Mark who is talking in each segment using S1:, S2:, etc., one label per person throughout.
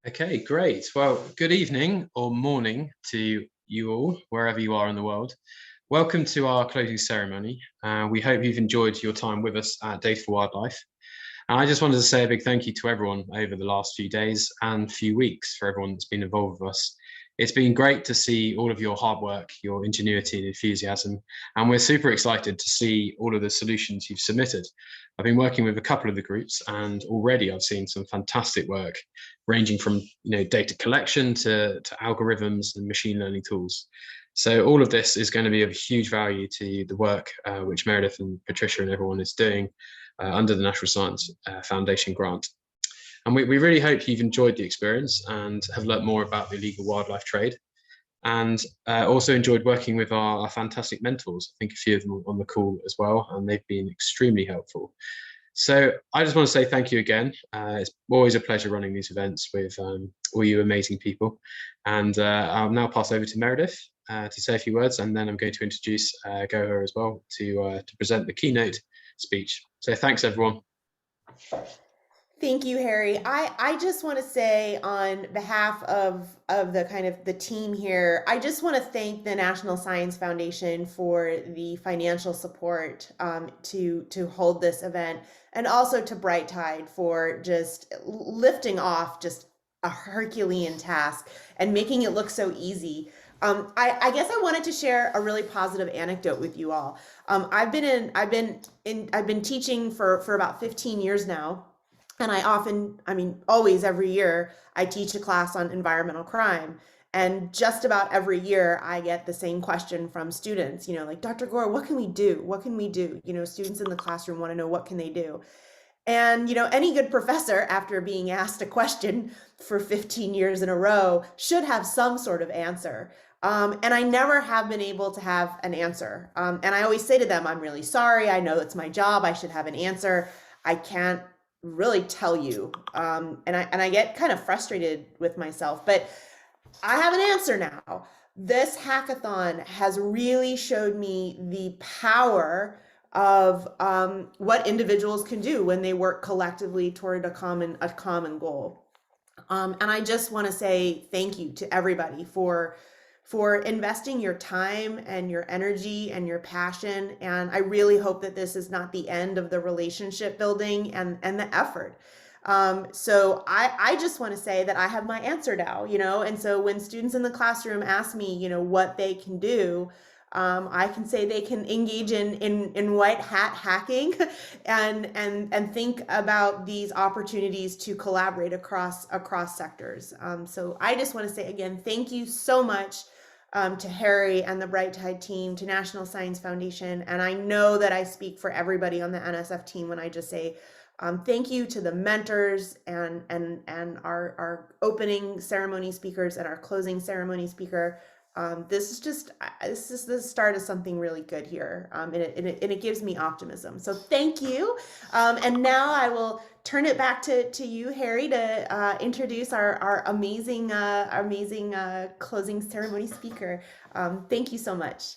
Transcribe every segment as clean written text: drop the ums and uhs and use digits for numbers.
S1: Okay, great. Well, good evening or morning to you all, wherever you are in the world. Welcome to our closing ceremony. We hope you've enjoyed your time with us at Data for Wildlife. And I just wanted to say a big thank you to everyone over the last few days and few weeks for everyone that's been involved with us. It's been great to see all of your hard work, your ingenuity and enthusiasm, and we're super excited to see all of the solutions you've submitted. I've been working with a couple of the groups, and already I've seen some fantastic work, ranging from data collection to algorithms and machine learning tools. So all of this is going to be of huge value to the work which Meredith and Patricia and everyone is doing under the National Science Foundation grant. And we really hope you've enjoyed the experience and have learnt more about the illegal wildlife trade, and also enjoyed working with our fantastic mentors. I think a few of them are on the call as well, and they've been extremely helpful. So I just want to say thank you again. It's always a pleasure running these events with all you amazing people. And I'll now pass over to Meredith to say a few words, and then I'm going to introduce Gohar as well to present the keynote speech. So thanks, everyone.
S2: Thank you, Harry. I just want to say on behalf of the kind of the team here, I just want to thank the National Science Foundation for the financial support to hold this event, and also to Bright Tide for just lifting off just a Herculean task and making it look so easy. I guess I wanted to share a really positive anecdote with you all. I've been teaching for about 15 years now, and always every year, I teach a class on environmental crime. And just about every year, I get the same question from students, like, Dr. Gore, what can we do? What can we do? Students in the classroom want to know, what can they do? And, any good professor, after being asked a question for 15 years in a row, should have some sort of answer. And I never have been able to have an answer. And I always say to them, I'm really sorry. I know it's my job. I should have an answer. I can't really tell you. And I get kind of frustrated with myself, but I have an answer now. This hackathon has really showed me the power of what individuals can do when they work collectively toward a common goal. And I just want to say thank you to everybody for investing your time and your energy and your passion. And I really hope that this is not the end of the relationship building and the effort. So I just want to say that I have my answer now, and so when students in the classroom ask me, what they can do, I can say they can engage in white hat hacking and think about these opportunities to collaborate across sectors. So I just want to say again, thank you so much to Harry and the Bright Tide team, to National Science Foundation. And I know that I speak for everybody on the NSF team when I just say thank you to the mentors and our opening ceremony speakers and our closing ceremony speaker. This is the start of something really good here, and it gives me optimism. So thank you, and now I will turn it back to you, Harry, to introduce our amazing closing ceremony speaker. Thank you so much.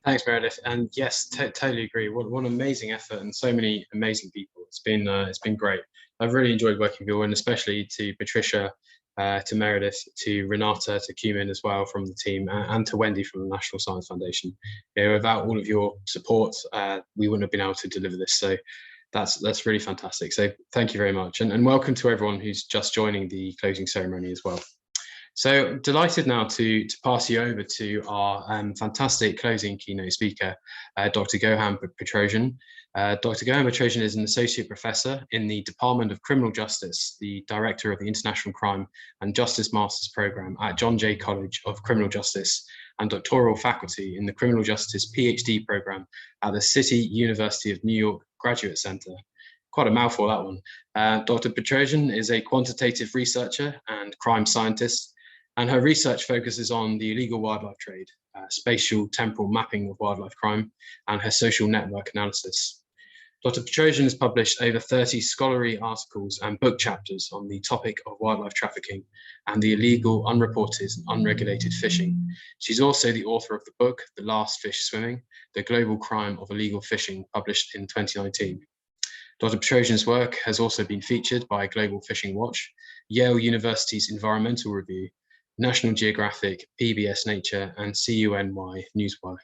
S1: Thanks, Meredith. And yes, totally agree. What an amazing effort, and so many amazing people. It's been great. I've really enjoyed working with you, and especially to Patricia, to Meredith, to Renata, to Cumin as well from the team, and to Wendy from the National Science Foundation. Without all of your support, we wouldn't have been able to deliver this. So that's really fantastic. So thank you very much, and welcome to everyone who's just joining the closing ceremony as well. So delighted now to pass you over to our fantastic closing keynote speaker, Dr. Gohar Petrossian. Dr. Gohar Petrossian is an associate professor in the Department of Criminal Justice, the director of the International Crime and Justice Masters Program at John Jay College of Criminal Justice, and doctoral faculty in the Criminal Justice PhD program at the City University of New York Graduate Center. Quite a mouthful, that one. Dr. Petrossian is a quantitative researcher and crime scientist, and her research focuses on the illegal wildlife trade, spatial temporal mapping of wildlife crime, and her social network analysis. Dr. Petrossian has published over 30 scholarly articles and book chapters on the topic of wildlife trafficking and the illegal, unreported, and unregulated fishing. She's also the author of the book, The Last Fish Swimming, The Global Crime of Illegal Fishing, published in 2019. Dr. Petrosian's work has also been featured by Global Fishing Watch, Yale University's Environmental Review, National Geographic, PBS Nature, and CUNY Newswire.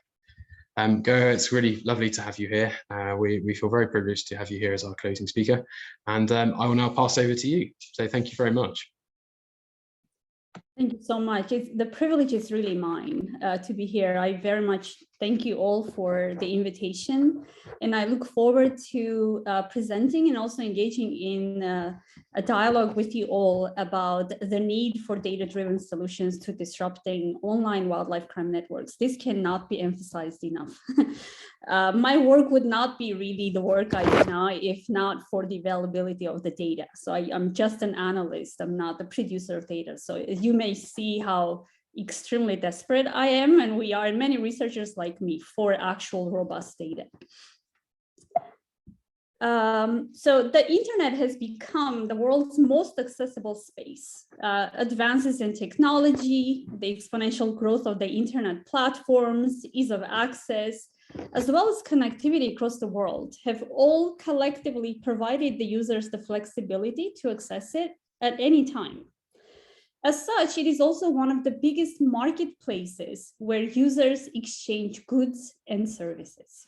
S1: Gohar, it's really lovely to have you here. We feel very privileged to have you here as our closing speaker. And I will now pass over to you. So thank you very much.
S3: Thank you so much. The privilege is really mine to be here. I very much thank you all for the invitation, and I look forward to presenting and also engaging in a dialogue with you all about the need for data-driven solutions to disrupting online wildlife crime networks. This cannot be emphasized enough. My work would not be really the work I do now if not for the availability of the data. So I'm just an analyst. I'm not the producer of data. So you may see how extremely desperate I am, and we are, many researchers like me, for actual robust data. So the internet has become the world's most accessible space. Advances in technology, the exponential growth of the internet platforms, ease of access, as well as connectivity across the world have all collectively provided the users the flexibility to access it at any time. As such, it is also one of the biggest marketplaces where users exchange goods and services.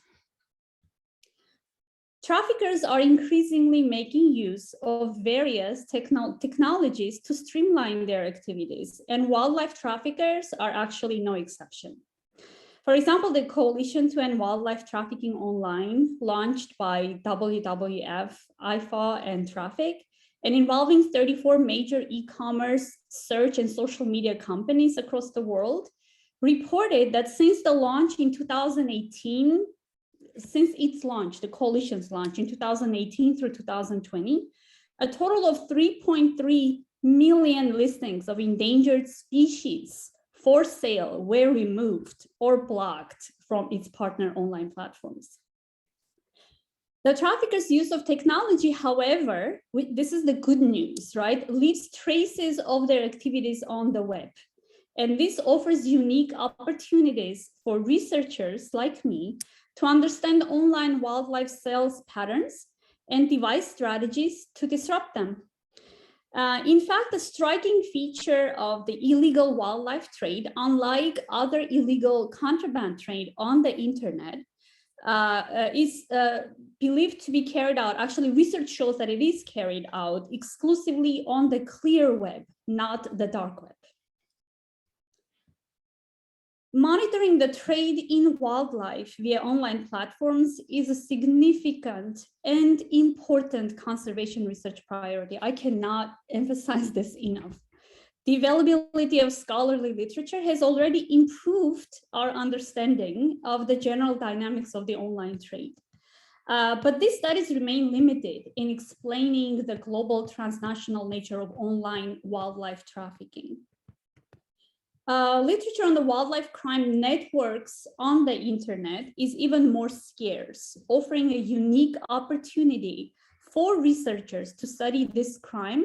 S3: Traffickers are increasingly making use of various technologies to streamline their activities, and wildlife traffickers are actually no exception. For example, the Coalition to End Wildlife Trafficking Online, launched by WWF, IFA, and Traffic, and involving 34 major e-commerce, search, and social media companies across the world, reported that since the launch in 2018, since its launch, the coalition's launch in 2018 through 2020, a total of 3.3 million listings of endangered species for sale were removed or blocked from its partner online platforms. The traffickers' use of technology, however, this is the good news, right, leaves traces of their activities on the web. And this offers unique opportunities for researchers like me to understand online wildlife sales patterns and devise strategies to disrupt them. In fact, the striking feature of the illegal wildlife trade, unlike other illegal contraband trade on the internet, is believed to be carried out. Actually, research shows that it is carried out exclusively on the clear web, not the dark web. Monitoring the trade in wildlife via online platforms is a significant and important conservation research priority. I cannot emphasize this enough. The availability of scholarly literature has already improved our understanding of the general dynamics of the online trade. But these studies remain limited in explaining the global transnational nature of online wildlife trafficking. Literature on the wildlife crime networks on the internet is even more scarce, offering a unique opportunity for researchers to study this crime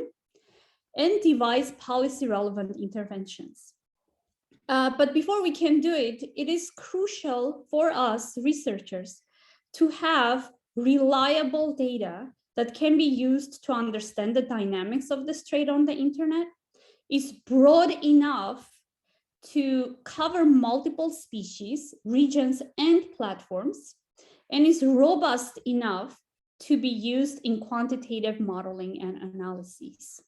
S3: and devise policy relevant interventions. But before we can do it, it is crucial for us researchers to have reliable data that can be used to understand the dynamics of this trade on the internet, is broad enough to cover multiple species, regions, and platforms, and is robust enough to be used in quantitative modeling and analyses.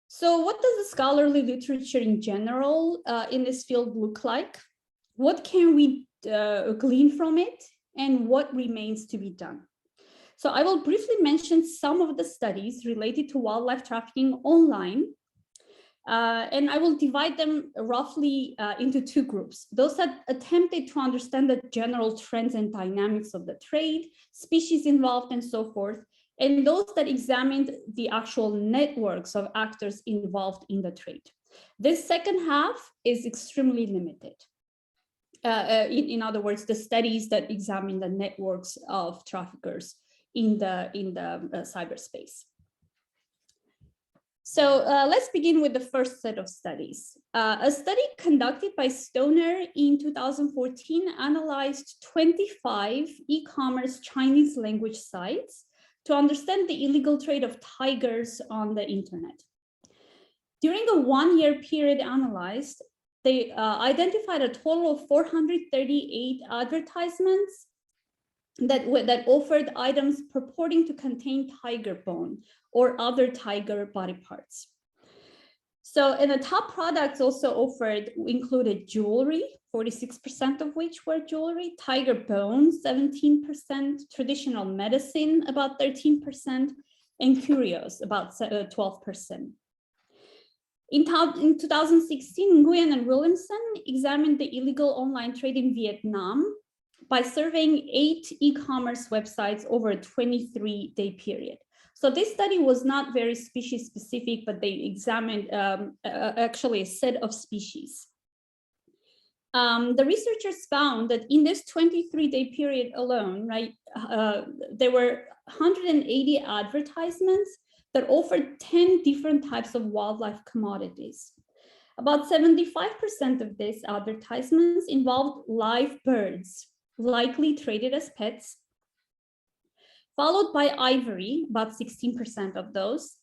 S3: So what does the scholarly literature in general in this field look like? What can we glean from it, and what remains to be done? So I will briefly mention some of the studies related to wildlife trafficking online, and I will divide them roughly into two groups. Those that attempted to understand the general trends and dynamics of the trade, species involved, and so forth, and those that examined the actual networks of actors involved in the trade. This second half is extremely limited. In other words, the studies that examine the networks of traffickers in the cyberspace. So let's begin with the first set of studies. A study conducted by Stoner in 2014 analyzed 25 e-commerce Chinese language sites to understand the illegal trade of tigers on the internet. During a one-year period analyzed, they identified a total of 438 advertisements that offered items purporting to contain tiger bone or other tiger body parts. So, and the top products also offered included jewelry, 46% of which were jewelry, tiger bones, 17%, traditional medicine, about 13%, and curios, about 12%. In 2016, Nguyen and Williamson examined the illegal online trade in Vietnam by surveying 8 e-commerce websites over a 23-day period. So this study was not very species specific, but they examined actually a set of species. The researchers found that in this 23-day period alone, right, there were 180 advertisements that offered 10 different types of wildlife commodities. About 75% of these advertisements involved live birds, likely traded as pets, followed by ivory, about 16% of those,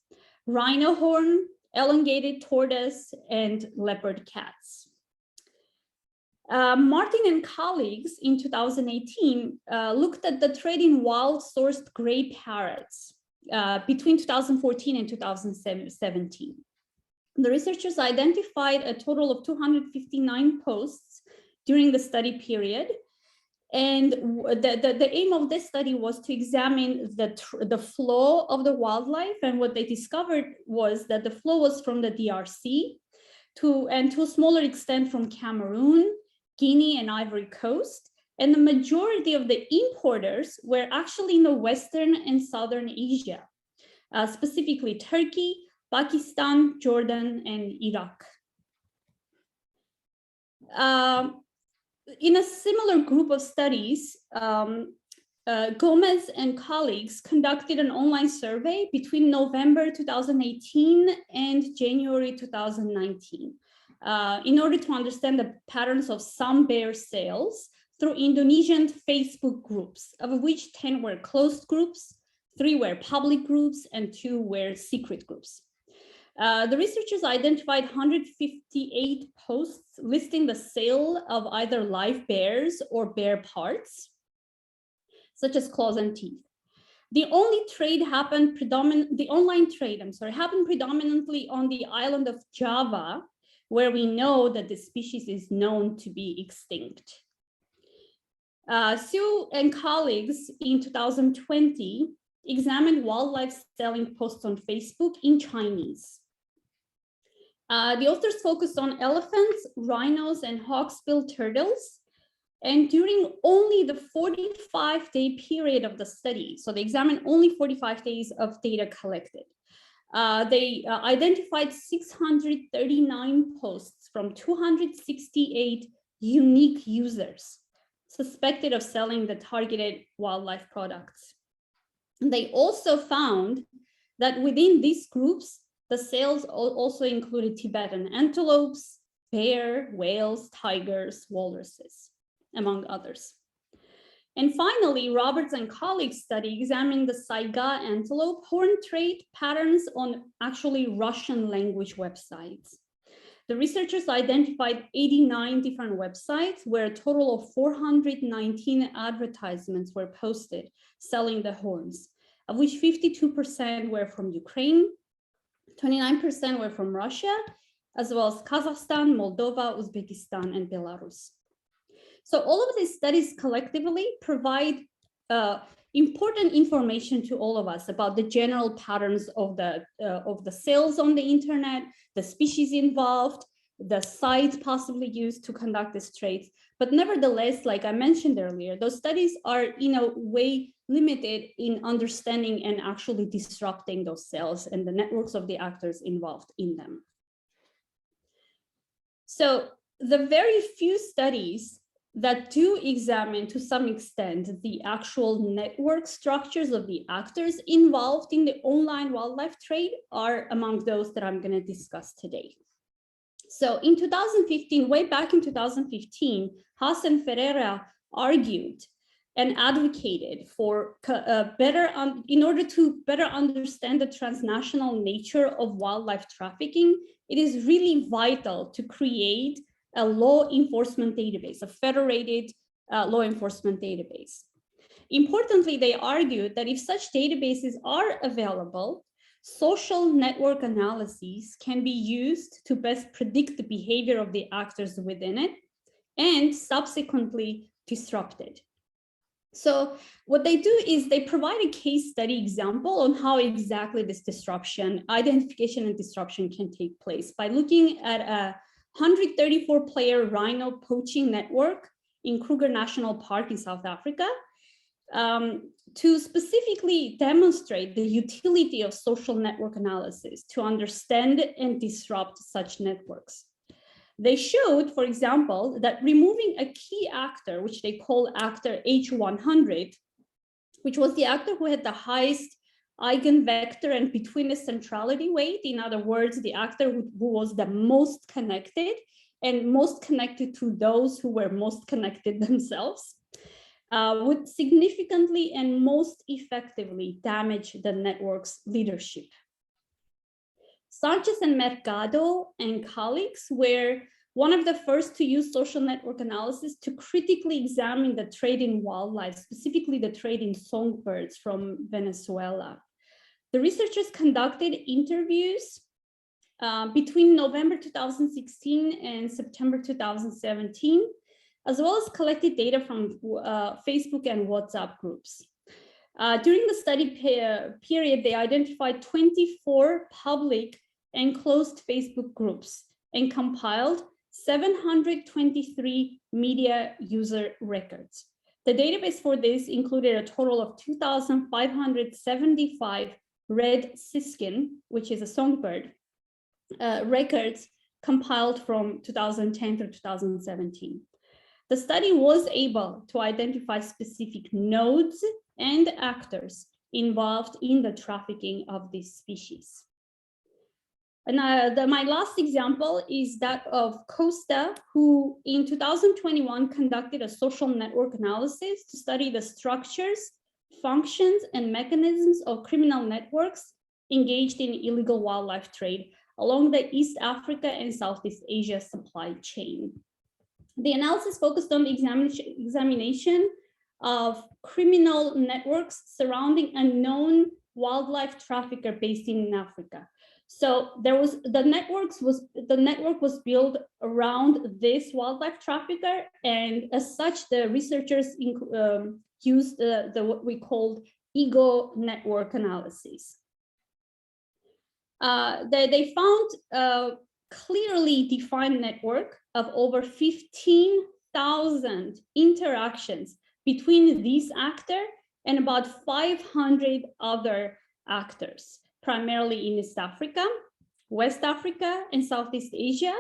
S3: rhino horn, elongated tortoise, and leopard cats. Martin and colleagues in 2018 looked at the trade in wild-sourced gray parrots between 2014 and 2017. The researchers identified a total of 259 posts during the study period. And the aim of this study was to examine the flow of the wildlife. And what they discovered was that the flow was from the DRC to a smaller extent from Cameroon, Guinea, and Ivory Coast. And the majority of the importers were actually in the Western and Southern Asia, specifically Turkey, Pakistan, Jordan, and Iraq. In a similar group of studies, Gomez and colleagues conducted an online survey between November 2018 and January 2019 in order to understand the patterns of some bear sales through Indonesian Facebook groups, of which 10 were closed groups, 3 were public groups, and 2 were secret groups. The researchers identified 158 posts listing the sale of either live bears or bear parts, such as claws and teeth. The online trade happened predominantly on the island of Java, where we know that the species is known to be extinct. Sue and colleagues in 2020 examined wildlife selling posts on Facebook in Chinese. The authors focused on elephants, rhinos, and hawksbill turtles. And during only the 45-day period of the study, so they examined only 45 days of data collected, they identified 639 posts from 268 unique users suspected of selling the targeted wildlife products. They also found that within these groups, the sales also included Tibetan antelopes, bear, whales, tigers, walruses, among others. And finally, Roberts and colleagues study examined the Saiga antelope horn trade patterns on actually Russian language websites. The researchers identified 89 different websites where a total of 419 advertisements were posted selling the horns, of which 52% were from Ukraine, 29% were from Russia, as well as Kazakhstan, Moldova, Uzbekistan, and Belarus. So all of these studies collectively provide important information to all of us about the general patterns of the sales on the internet, the species involved, the sites possibly used to conduct these trades. But nevertheless, like I mentioned earlier, those studies are in a way limited in understanding and actually disrupting those sales and the networks of the actors involved in them. So the very few studies that do examine to some extent the actual network structures of the actors involved in the online wildlife trade are among those that I'm going to discuss today. So in 2015, way back in 2015, Hassan Ferreira argued and advocated for in order to better understand the transnational nature of wildlife trafficking, it is really vital to create a law enforcement database, a federated law enforcement database. Importantly, they argued that if such databases are available, social network analyses can be used to best predict the behavior of the actors within it and subsequently disrupt it. So what they do is they provide a case study example on how exactly this disruption, identification and disruption can take place by looking at a 134-player rhino poaching network in Kruger National Park in South Africa, to specifically demonstrate the utility of social network analysis to understand and disrupt such networks. They showed, for example, that removing a key actor, which they call actor H100, which was the actor who had the highest eigenvector and betweenness centrality weight, in other words, the actor who was the most connected and most connected to those who were most connected themselves, would significantly and most effectively damage the network's leadership. Sanchez and Mercado and colleagues were one of the first to use social network analysis to critically examine the trade in wildlife, specifically the trade in songbirds from Venezuela. The researchers conducted interviews between November 2016 and September 2017, as well as collected data from Facebook and WhatsApp groups. During the study period, they identified 24 public and closed Facebook groups and compiled 723 media user records. The database for this included a total of 2,575 red siskin, which is a songbird, records compiled from 2010 through 2017. The study was able to identify specific nodes and actors involved in the trafficking of this species. And my last example is that of Costa, who in 2021 conducted a social network analysis to study the structures, functions, and mechanisms of criminal networks engaged in illegal wildlife trade along the East Africa and Southeast Asia supply chain. The analysis focused on the examination of criminal networks surrounding a known wildlife trafficker based in Africa. So the network was built around this wildlife trafficker, and as such, the researchers used what we called ego network analysis. They found a clearly defined network of over 15,000 interactions between this actor and about 500 other actors, primarily in East Africa, West Africa, and Southeast Asia,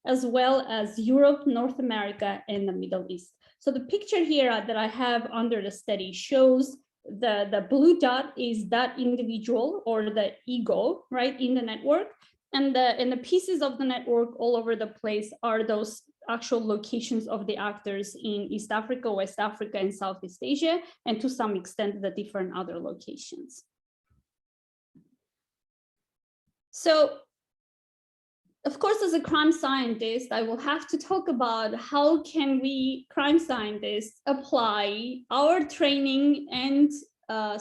S3: as well as Europe, North America, and the Middle East. So the picture here that I have under the study shows the blue dot is that individual or the ego, right, in the network. And the pieces of the network all over the place are those actual locations of the actors in East Africa, West Africa, and Southeast Asia, and to some extent, the different other locations. So, of course, as a crime scientist, I will have to talk about how can we, crime scientists, apply our training and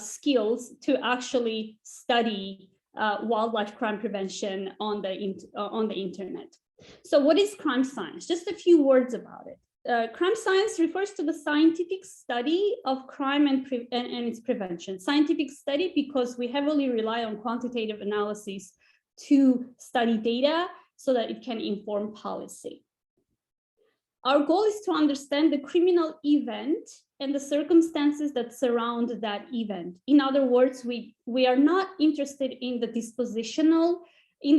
S3: skills to actually study wildlife crime prevention on the internet. So what is crime science? Just a few words about it. Crime science refers to the scientific study of crime and its prevention. Scientific study because we heavily rely on quantitative analysis to study data so that it can inform policy. Our goal is to understand the criminal event and the circumstances that surround that event. In other words, we are not interested in the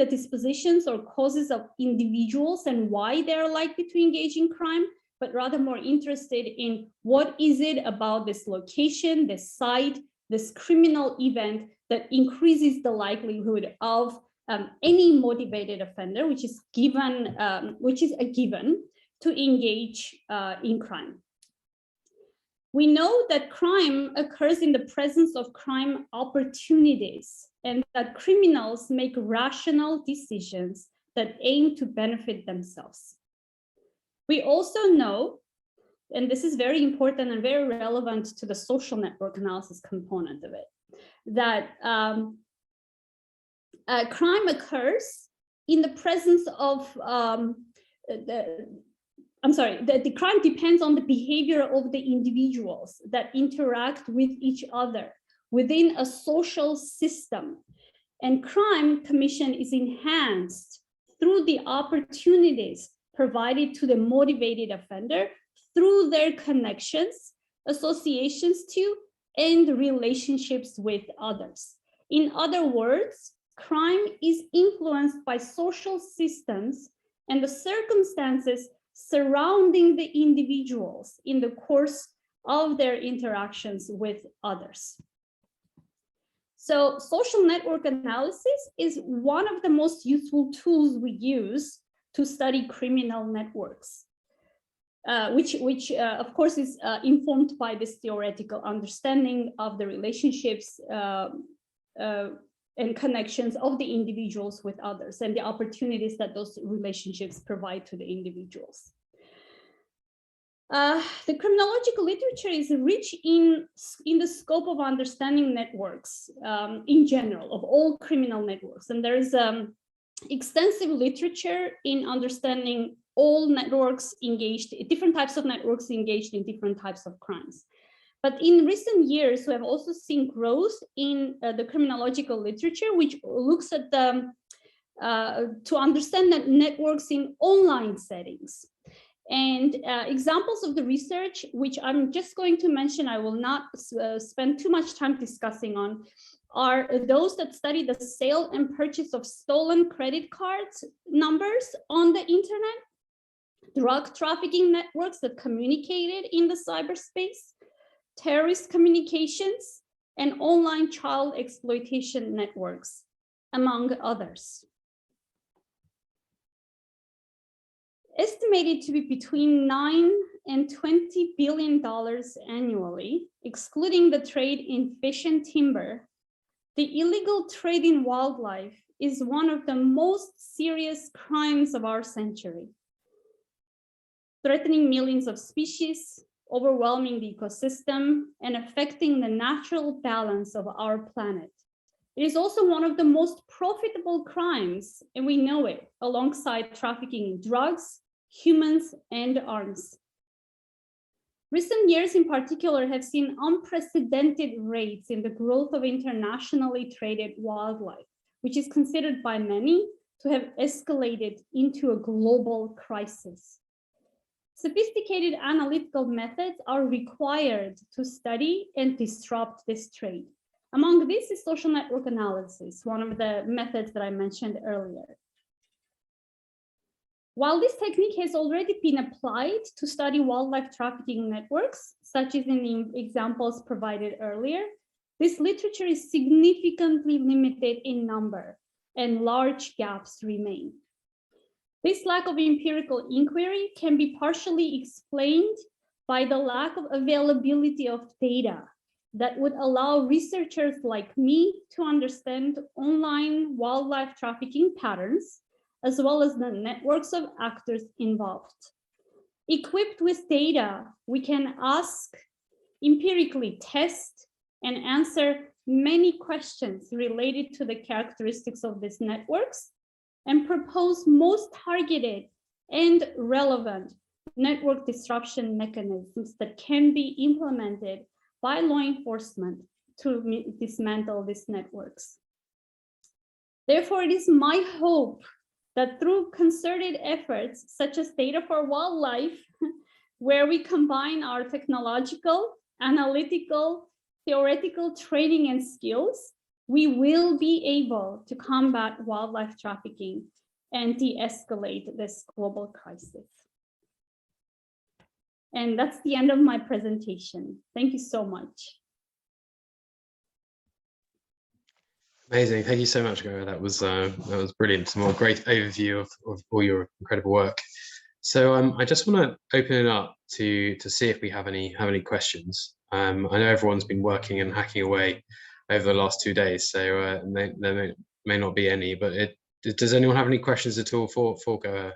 S3: dispositions or causes of individuals and why they're likely to engage in crime, but rather more interested in what is it about this location, this site, this criminal event that increases the likelihood of any motivated offender, which is a given, to engage in crime. We know that crime occurs in the presence of crime opportunities, and that criminals make rational decisions that aim to benefit themselves. We also know, and this is very important and very relevant to the social network analysis component of it, that crime occurs in the presence of the crime depends on the behavior of the individuals that interact with each other within a social system. And crime commission is enhanced through the opportunities provided to the motivated offender through their connections, associations to, and relationships with others. In other words, crime is influenced by social systems and the circumstances surrounding the individuals in the course of their interactions with others. So social network analysis is one of the most useful tools we use to study criminal networks, which of course is informed by this theoretical understanding of the relationships and connections of the individuals with others and the opportunities that those relationships provide to the individuals. The criminological literature is rich in the scope of understanding networks in general, of all criminal networks. And there is extensive literature in understanding all networks engaged, different types of networks engaged in different types of crimes. But in recent years, we have also seen growth in the criminological literature, which looks at the, to understand that networks in online settings. And examples of the research, which I'm just going to mention, I will not spend too much time discussing on, are those that study the sale and purchase of stolen credit cards numbers on the internet, drug trafficking networks that communicated in the cyberspace, terrorist communications, and online child exploitation networks, among others. Estimated to be between $9 and $20 billion annually, excluding the trade in fish and timber, the illegal trade in wildlife is one of the most serious crimes of our century, threatening millions of species, overwhelming the ecosystem, and affecting the natural balance of our planet. It is also one of the most profitable crimes, and we know it, alongside trafficking in drugs, humans, and arms. Recent years in particular have seen unprecedented rates in the growth of internationally traded wildlife, which is considered by many to have escalated into a global crisis. Sophisticated analytical methods are required to study and disrupt this trade. Among these is social network analysis, one of the methods that I mentioned earlier. While this technique has already been applied to study wildlife trafficking networks, such as in the examples provided earlier, this literature is significantly limited in number and large gaps remain. This lack of empirical inquiry can be partially explained by the lack of availability of data that would allow researchers like me to understand online wildlife trafficking patterns, as well as the networks of actors involved. Equipped with data, we can ask, empirically test, and answer many questions related to the characteristics of these networks and propose most targeted and relevant network disruption mechanisms that can be implemented by law enforcement to dismantle these networks. Therefore, it is my hope that through concerted efforts such as Data for Wildlife, where we combine our technological, analytical, theoretical training and skills, we will be able to combat wildlife trafficking and de-escalate this global crisis. And that's the end of my presentation. Thank you so much.
S1: Amazing. Thank you so much, Gohar. That was brilliant. Some more great overview of all your incredible work. So I just want to open it up to see if we have any questions. I know everyone's been working and hacking away over the last 2 days, so there may not be any. But does anyone have any questions at all for Gohar?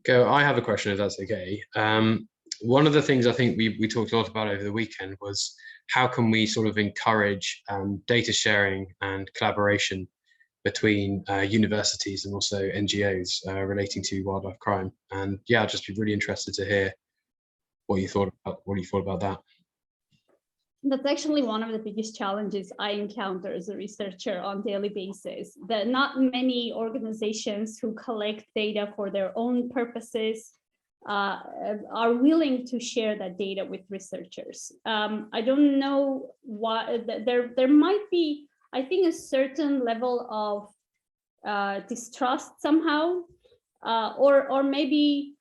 S1: Go. I have a question, if that's okay. One of the things I think we talked a lot about over the weekend was how can we sort of encourage data sharing and collaboration between universities and also NGOs relating to wildlife crime. And yeah, I'd just be really interested to hear what you thought about that.
S3: That's actually one of the biggest challenges I encounter as a researcher on a daily basis. There are not many organizations who collect data for their own purposes are willing to share that data with researchers. I don't know why there might be, I think, a certain level of distrust somehow, or maybe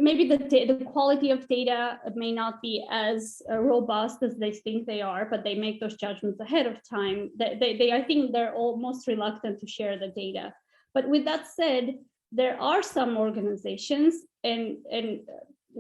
S3: the quality of data may not be as robust as they think they are, but they make those judgments ahead of time. I think they're almost reluctant to share the data. But with that said, there are some organizations, and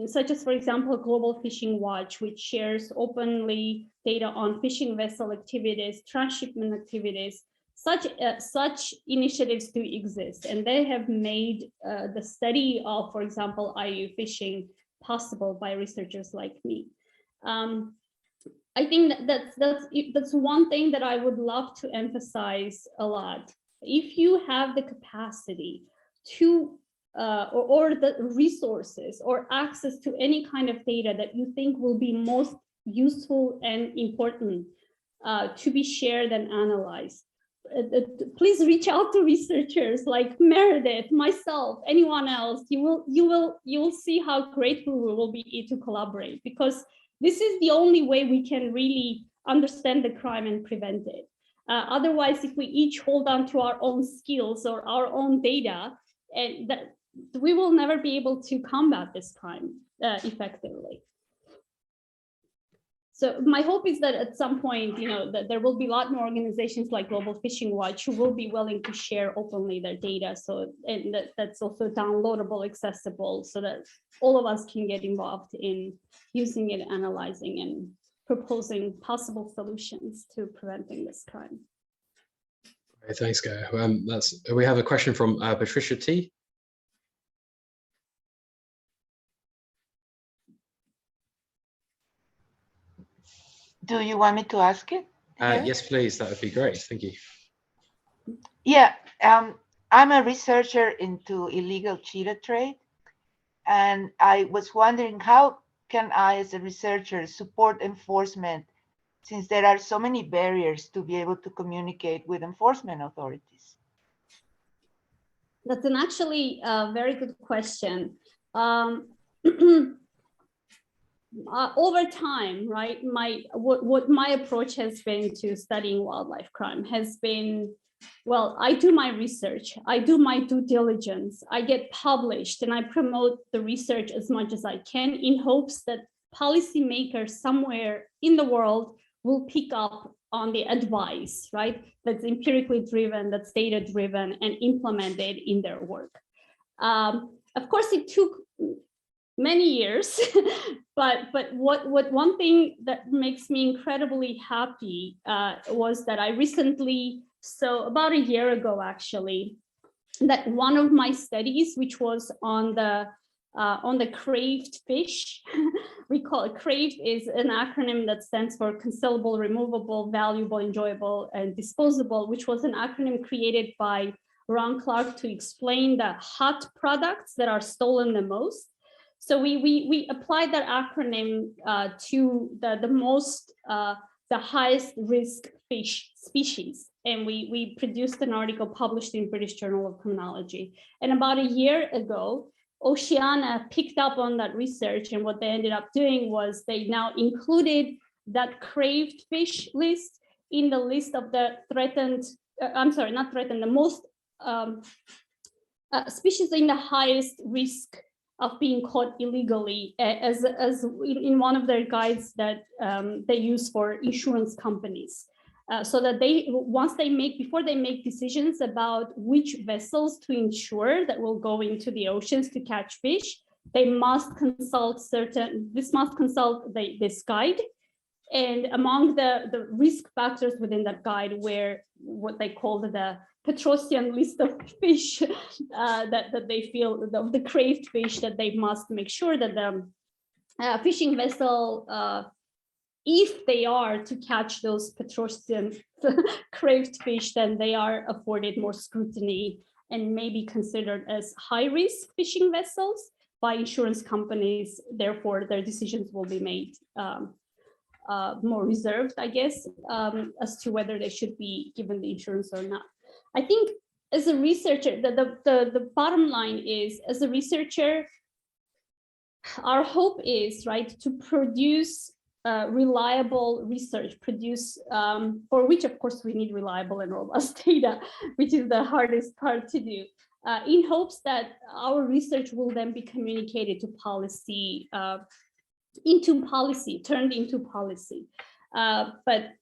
S3: such as, for example, Global Fishing Watch, which shares openly data on fishing vessel activities, transshipment activities. Such initiatives do exist, and they have made the study of, for example, IUU fishing possible by researchers like me. I think that's one thing that I would love to emphasize a lot. If you have the capacity to or the resources or access to any kind of data that you think will be most useful and important to be shared and analyzed, please reach out to researchers like Meredith, myself, anyone else. You will see how grateful we will be to collaborate, because this is the only way we can really understand the crime and prevent it. Otherwise, if we each hold on to our own skills or our own data, and that we will never be able to combat this crime effectively. So my hope is that at some point, that there will be a lot more organizations like Global Fishing Watch who will be willing to share openly their data, and that's also downloadable, accessible, so that all of us can get involved in using it, analyzing, and proposing possible solutions to preventing this crime.
S1: Okay, thanks, Go. We have a question from Patricia T.
S4: Do you want me to ask it?
S1: Yes, please. That would be great. Thank you.
S4: Yeah, I'm a researcher into illegal cheetah trade, and I was wondering, how can I, as a researcher, support enforcement, since there are so many barriers to be able to communicate with enforcement authorities?
S3: That's actually a very good question. Over time, right, what my approach has been to studying wildlife crime has been, well, I do my research, I do my due diligence, I get published, and I promote the research as much as I can in hopes that policymakers somewhere in the world will pick up on the advice, right, that's empirically driven, that's data driven, and implemented in their work. Of course, it took many years, but one thing that makes me incredibly happy was that I recently, so about a year ago actually, that one of my studies, which was on the craved fish, we call it craved, is an acronym that stands for concealable, removable, valuable, enjoyable, and disposable, which was an acronym created by Ron Clark to explain the hot products that are stolen the most. So we applied that acronym to the highest risk fish species, and we produced an article published in British Journal of Criminology. And about a year ago, Oceana picked up on that research, and what they ended up doing was they now included that craved fish list in the list of the threatened I'm sorry, not threatened, the most species in the highest risk of being caught illegally, as in one of their guides that they use for insurance companies. So that before they make decisions about which vessels to insure that will go into the oceans to catch fish, they must consult this guide. And among the risk factors within that guide were what they called the Petrossian list of fish that they feel, the craved fish, that they must make sure that the fishing vessel, if they are to catch those Petrossian craved fish, then they are afforded more scrutiny and may be considered as high-risk fishing vessels by insurance companies. Therefore, their decisions will be made more reserved, I guess, as to whether they should be given the insurance or not. I think as a researcher, the bottom line is, as a researcher, our hope is, right, to produce reliable research, for which, of course, we need reliable and robust data, which is the hardest part to do, in hopes that our research will then be communicated to policy, turned into policy. But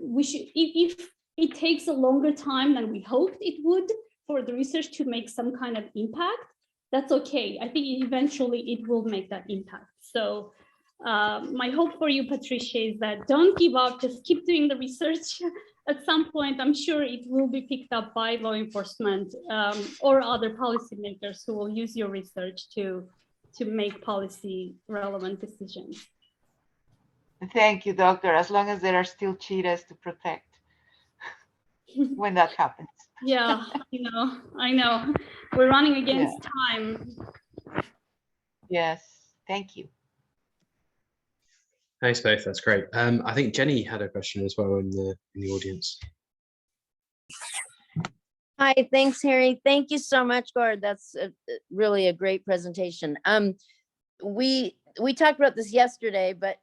S3: we should, if it takes a longer time than we hoped it would for the research to make some kind of impact, that's okay. I think eventually it will make that impact. So my hope for you, Patricia, is that don't give up, just keep doing the research. At some point, I'm sure it will be picked up by law enforcement or other policymakers who will use your research to make policy relevant decisions.
S4: Thank you, doctor. As long as there are still cheetahs to protect when that happens.
S3: Yeah, I know. We're running against time.
S4: Yes, thank you.
S1: Thanks, both. That's great. I think Jenny had a question as well in the audience.
S5: Hi, thanks, Harry. Thank you so much, Gohar. That's really a great presentation. We talked about this yesterday, but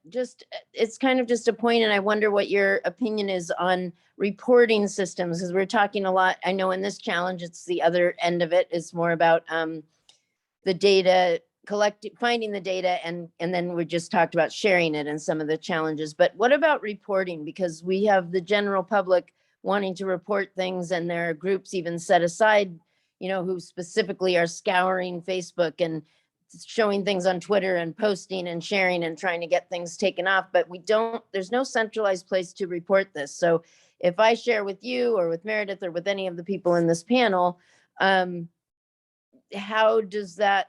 S5: it's kind of just a point, and I wonder what your opinion is on reporting systems, because we're talking a lot. I know in this challenge, it's the other end of it is more about the data, finding the data, and then we just talked about sharing it and some of the challenges. But what about reporting? Because we have the general public wanting to report things, and there are groups even set aside, who specifically are scouring Facebook and showing things on Twitter and posting and sharing and trying to get things taken off. But there's no centralized place to report this. So if I share with you or with Meredith or with any of the people in this panel, how does that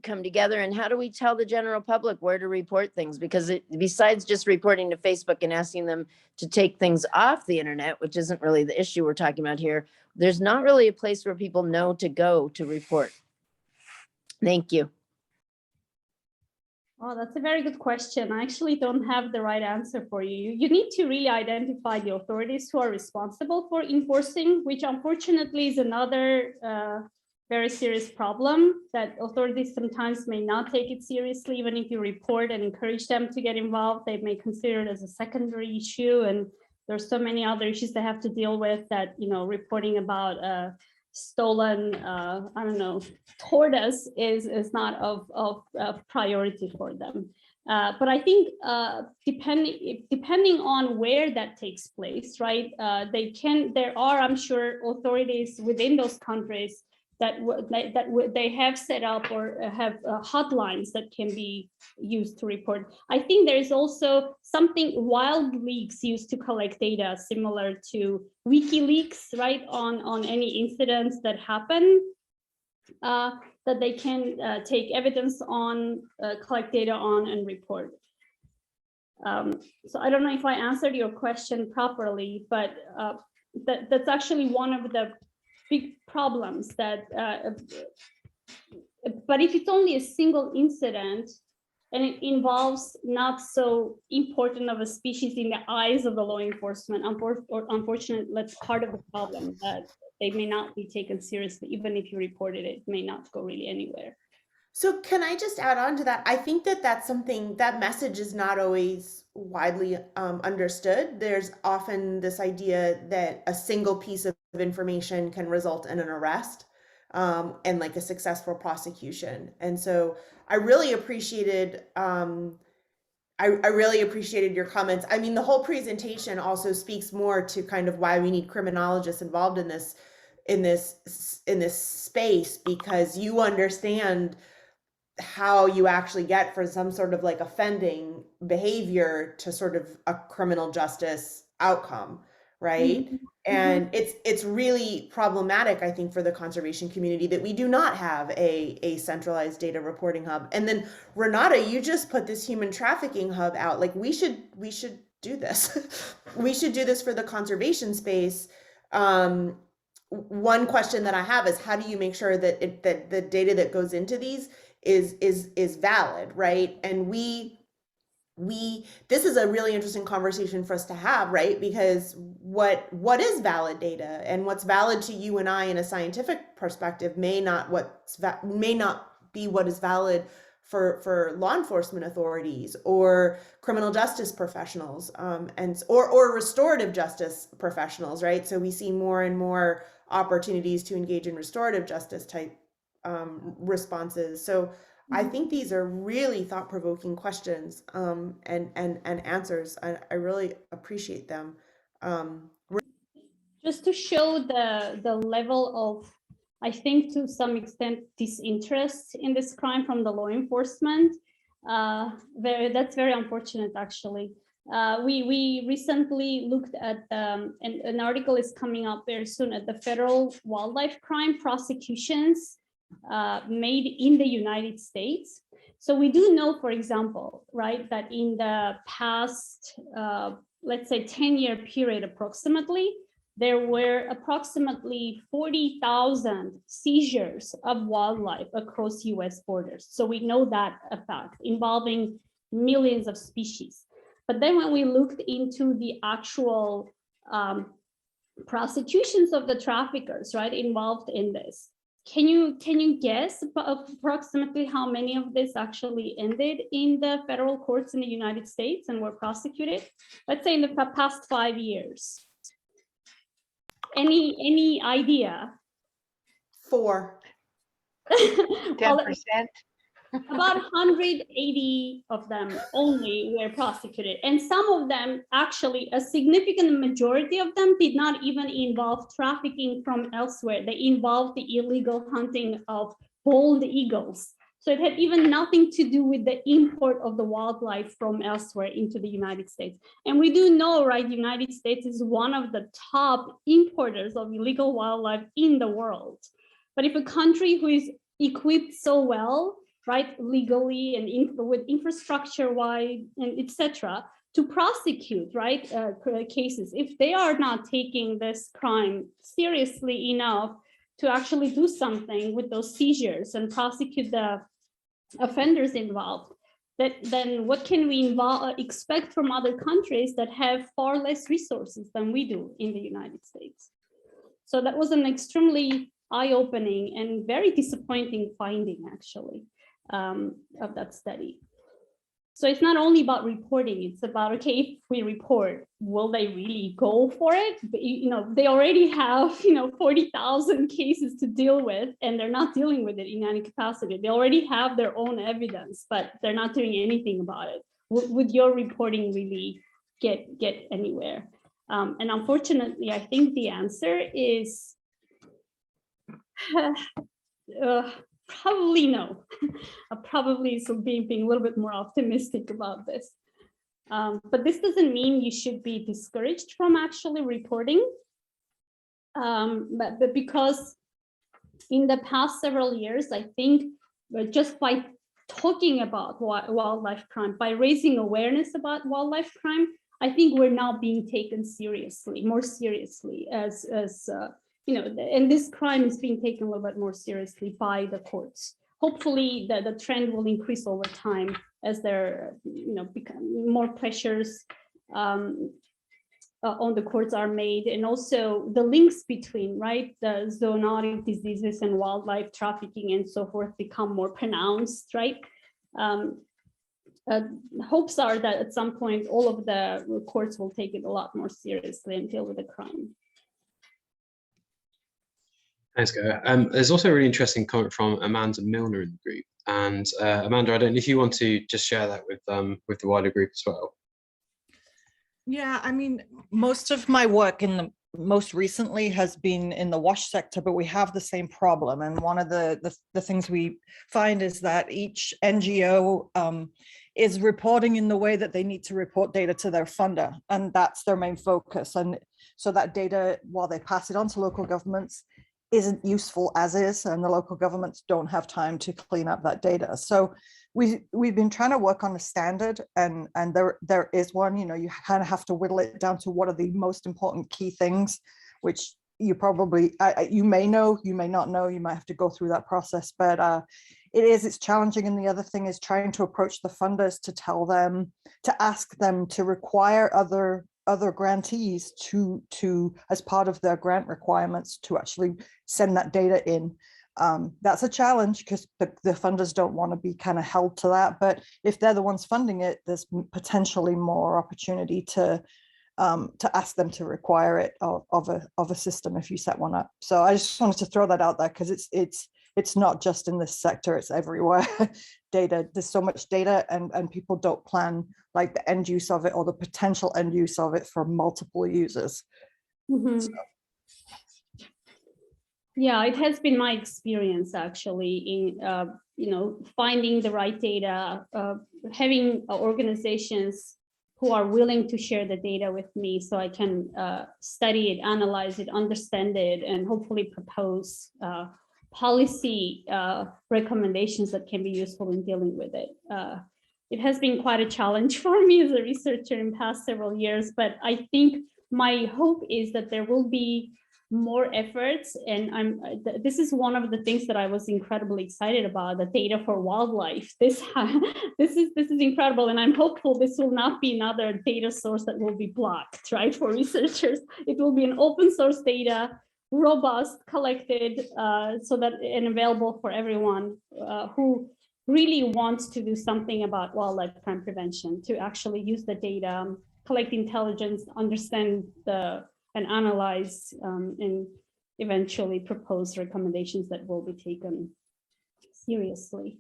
S5: come together, and how do we tell the general public where to report things? Because besides just reporting to Facebook and asking them to take things off the internet, which isn't really the issue we're talking about here, there's not really a place where people know to go to report. Thank you.
S3: Oh, that's a very good question. I actually don't have the right answer for you. You need to really identify the authorities who are responsible for enforcing, which unfortunately is another very serious problem, that authorities sometimes may not take it seriously. Even if you report and encourage them to get involved, they may consider it as a secondary issue. And there's so many other issues they have to deal with that, reporting about stolen, tortoise is not of priority for them. But I think depending on where that takes place, right? There are, I'm sure, authorities within those countries that they have set up or have hotlines that can be used to report. I think there is also something WildLeaks used to collect data similar to WikiLeaks, right? On any incidents that happen, that they can take evidence on, collect data on, and report. So I don't know if I answered your question properly, but that's actually one of the big problems that, but if it's only a single incident and it involves not so important of a species in the eyes of the law enforcement, unfortunately, that's part of the problem, that they may not be taken seriously. Even if you reported it, it may not go really anywhere.
S2: So can I just add on to that? I think that that's something, that message is not always widely understood. There's often this idea that a single piece of information can result in an arrest and like a successful prosecution. And so I really appreciated I really appreciated your comments. I mean, the whole presentation also speaks more to kind of why we need criminologists involved in this space, because you understand how you actually get for some sort of like offending behavior to sort of a criminal justice outcome, right?
S3: Mhm.
S2: And it's really problematic, I think, for the conservation community that we do not have a centralized data reporting hub. And then Renata, you just put this human trafficking hub out. Like we should do this. We should do this for the conservation space. One question that I have is, how do you make sure that the data that goes into these is valid, right? And this is a really interesting conversation for us to have, right? Because what is valid data, and what's valid to you and I in a scientific perspective may not be what is valid for law enforcement authorities or criminal justice professionals, or restorative justice professionals, right? So we see more and more opportunities to engage in restorative justice type responses. So I think these are really thought-provoking questions and answers. I really appreciate them.
S3: Just to show the level of, I think to some extent, disinterest in this crime from the law enforcement. That's very unfortunate, actually. We recently looked at, an article is coming up very soon, at the federal wildlife crime prosecutions made in the United States. So we do know, for example, right, that in the past, let's say 10-year period approximately, there were approximately 40,000 seizures of wildlife across US borders. So we know that a fact, involving millions of species. But then when we looked into the actual prosecutions of the traffickers, right, involved in this, can you guess approximately how many of this actually ended in the federal courts in the United States and were prosecuted? Let's say in the past 5 years. Any idea?
S2: 4.
S4: 10%.
S3: About 180 of them only were prosecuted, and some of them, actually a significant majority of them, did not even involve trafficking from elsewhere. They involved the illegal hunting of bald eagles. So it had even nothing to do with the import of the wildlife from elsewhere into the United States. And we do know, right, the United States is one of the top importers of illegal wildlife in the world. But if a country who is equipped so well, right, legally and with infrastructure wide and etc., to prosecute, right, cases, if they are not taking this crime seriously enough to actually do something with those seizures and prosecute the offenders involved, then what can we expect from other countries that have far less resources than we do in the United States? So that was an extremely eye-opening and very disappointing finding, actually, of that study. So it's not only about reporting, it's about, okay, if we report, will they really go for it? But, they already have, 40,000 cases to deal with, and they're not dealing with it in any capacity. They already have their own evidence, but they're not doing anything about it. Would your reporting really get anywhere? And unfortunately, I think the answer is probably no. Probably so being a little bit more optimistic about this. But this doesn't mean you should be discouraged from actually reporting. But because in the past several years, I think just by talking about wildlife crime, by raising awareness about wildlife crime, I think we're now being taken seriously, more seriously as and this crime is being taken a little bit more seriously by the courts. Hopefully the trend will increase over time as there become more pressures on the courts are made, and also the links between, right, the zoonotic diseases and wildlife trafficking and so forth become more pronounced, right? Hopes are that at some point all of the courts will take it a lot more seriously and deal with the crime.
S1: Thanks, Gohar. There's also a really interesting comment from Amanda Milner in the group. And Amanda, I don't know if you want to just share that with the wider group as well.
S6: Yeah, I mean, most of my work most recently has been in the wash sector, but we have the same problem. And one of the things we find is that each NGO is reporting in the way that they need to report data to their funder, and that's their main focus. And so that data, while they pass it on to local governments, isn't useful as is, and the local governments don't have time to clean up that data. So we've been trying to work on a standard, and there is one. You know, you kind of have to whittle it down to what are the most important key things, which you probably you may know, you may not know, you might have to go through that process, but it's challenging. And the other thing is trying to approach the funders to tell them, to ask them to require other grantees to as part of their grant requirements to actually send that data in. That's a challenge because the funders don't want to be kind of held to that, but if they're the ones funding it, there's potentially more opportunity to ask them to require it of a system if you set one up. So I just wanted to throw that out there because it's not just in this sector, it's everywhere. Data, there's so much data, and people don't plan like the end use of it or the potential end use of it for multiple users.
S3: Mm-hmm.
S6: So.
S3: Yeah, it has been my experience actually in finding the right data, having organizations who are willing to share the data with me so I can study it, analyze it, understand it, and hopefully propose policy recommendations that can be useful in dealing with it. It has been quite a challenge for me as a researcher in past several years, but I think my hope is that there will be more efforts, and this is one of the things that I was incredibly excited about, the data for wildlife. This is incredible, and I'm hopeful this will not be another data source that will be blocked, right, for researchers. It will be an open source data, robust, collected, so that and available for everyone who really wants to do something about wildlife crime prevention, to actually use the data, collect intelligence, understand and analyze, and eventually propose recommendations that will be taken seriously.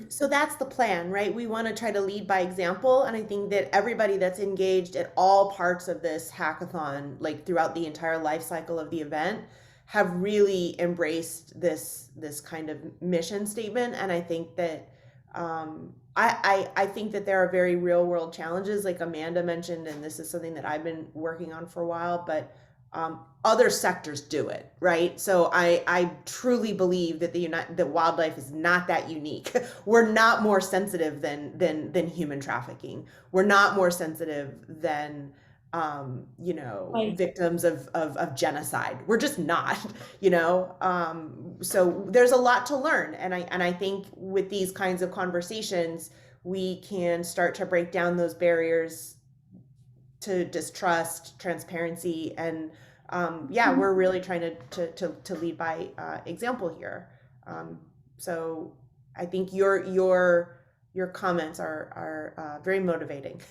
S2: So that's the plan, right? We want to try to lead by example. And I think that everybody that's engaged at all parts of this hackathon, like throughout the entire life cycle of the event, have really embraced this kind of mission statement. And I think that I think that there are very real world challenges, like Amanda mentioned, and this is something that I've been working on for a while, but other sectors do it, right? So I truly believe that that wildlife is not that unique. We're not more sensitive than human trafficking. We're not more sensitive than
S3: Right.
S2: victims of genocide. We're just not, so there's a lot to learn. And I think with these kinds of conversations, we can start to break down those barriers to distrust, transparency, and we're really trying to lead by example here. So I think your comments are very motivating.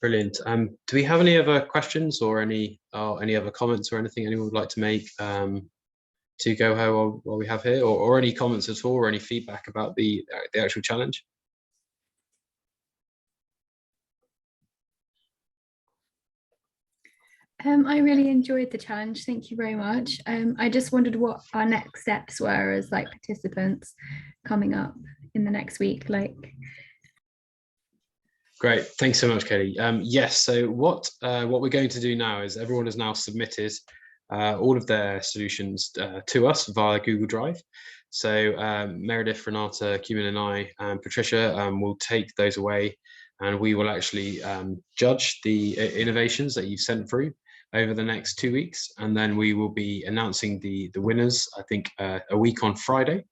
S1: Brilliant. Do we have any other questions or any other comments or anything anyone would like to make to Gohar while we have here, or any comments at all, or any feedback about the actual challenge?
S7: I really enjoyed the challenge. Thank you very much. I just wondered what our next steps were as like participants coming up in the next week.
S1: Great, thanks so much, Kelly. Yes, so what we're going to do now is everyone has now submitted all of their solutions to us via Google Drive. So Meredith, Renata, Cumin, and I, and Patricia will take those away, and we will actually judge the innovations that you've sent through over the next 2 weeks, and then we will be announcing the winners, I think, a week on Friday.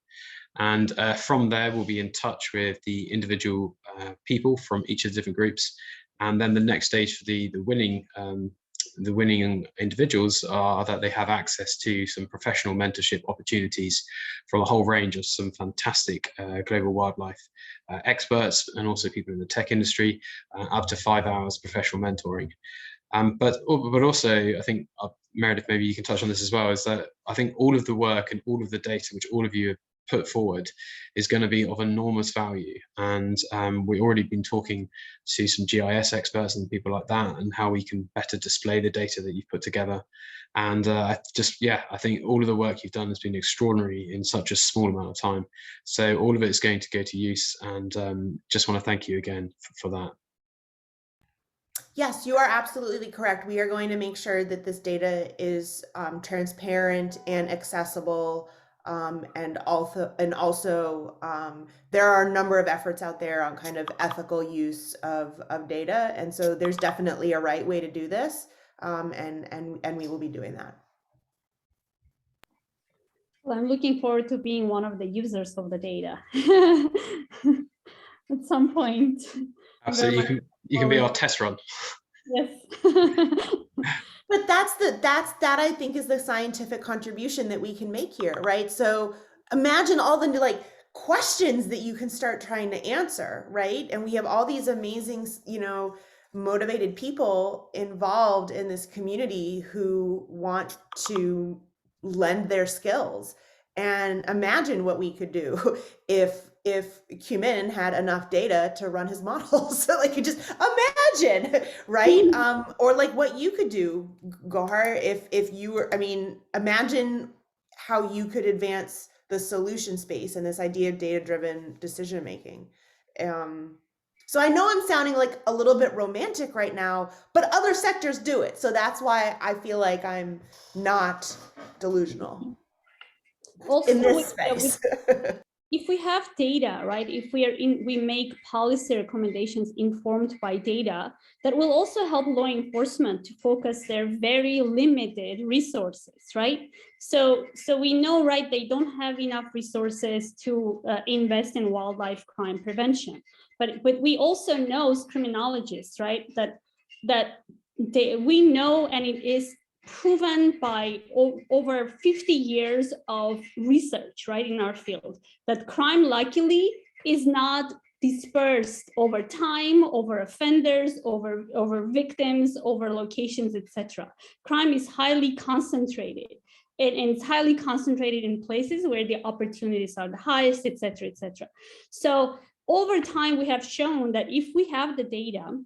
S1: And from there, we'll be in touch with the individual people from each of the different groups. And then the next stage for the winning individuals are that they have access to some professional mentorship opportunities from a whole range of some fantastic global wildlife experts, and also people in the tech industry, up to 5 hours professional mentoring. But also, I think, Meredith, maybe you can touch on this as well, is that I think all of the work and all of the data which all of you have put forward is going to be of enormous value. And we've already been talking to some GIS experts and people like that, and how we can better display the data that you've put together. And I think all of the work you've done has been extraordinary in such a small amount of time. So all of it is going to go to use, and just want to thank you again for that.
S2: Yes, you are absolutely correct. We are going to make sure that this data is transparent and accessible. And also there are a number of efforts out there on kind of ethical use of data. And so there's definitely a right way to do this. And we will be doing that.
S3: Well, I'm looking forward to being one of the users of the data at some point.
S1: Absolutely, you can be our test run.
S3: Yes.
S2: But that I think is the scientific contribution that we can make here, right? So imagine all the like questions that you can start trying to answer, right? And we have all these amazing, motivated people involved in this community who want to lend their skills. And imagine what we could do if Cumin had enough data to run his models. So like, you just imagine, right? Or like what you could do, Gohar, if you were, imagine how you could advance the solution space and this idea of data-driven decision making. So I know I'm sounding like a little bit romantic right now, but other sectors do it. So that's why I feel like I'm not delusional
S3: Also,
S2: in this space.
S3: If we have data, right, if we make policy recommendations informed by data, that will also help law enforcement to focus their very limited resources, right? So we know, right, they don't have enough resources to invest in wildlife crime prevention. But we also know as criminologists, right, that we know, and it is proven by over 50 years of research, right, in our field, that crime luckily is not dispersed over time, over offenders, over victims, over locations, etc. Crime is highly concentrated, and it's highly concentrated in places where the opportunities are the highest, etc., etc. So over time, we have shown that if we have the data,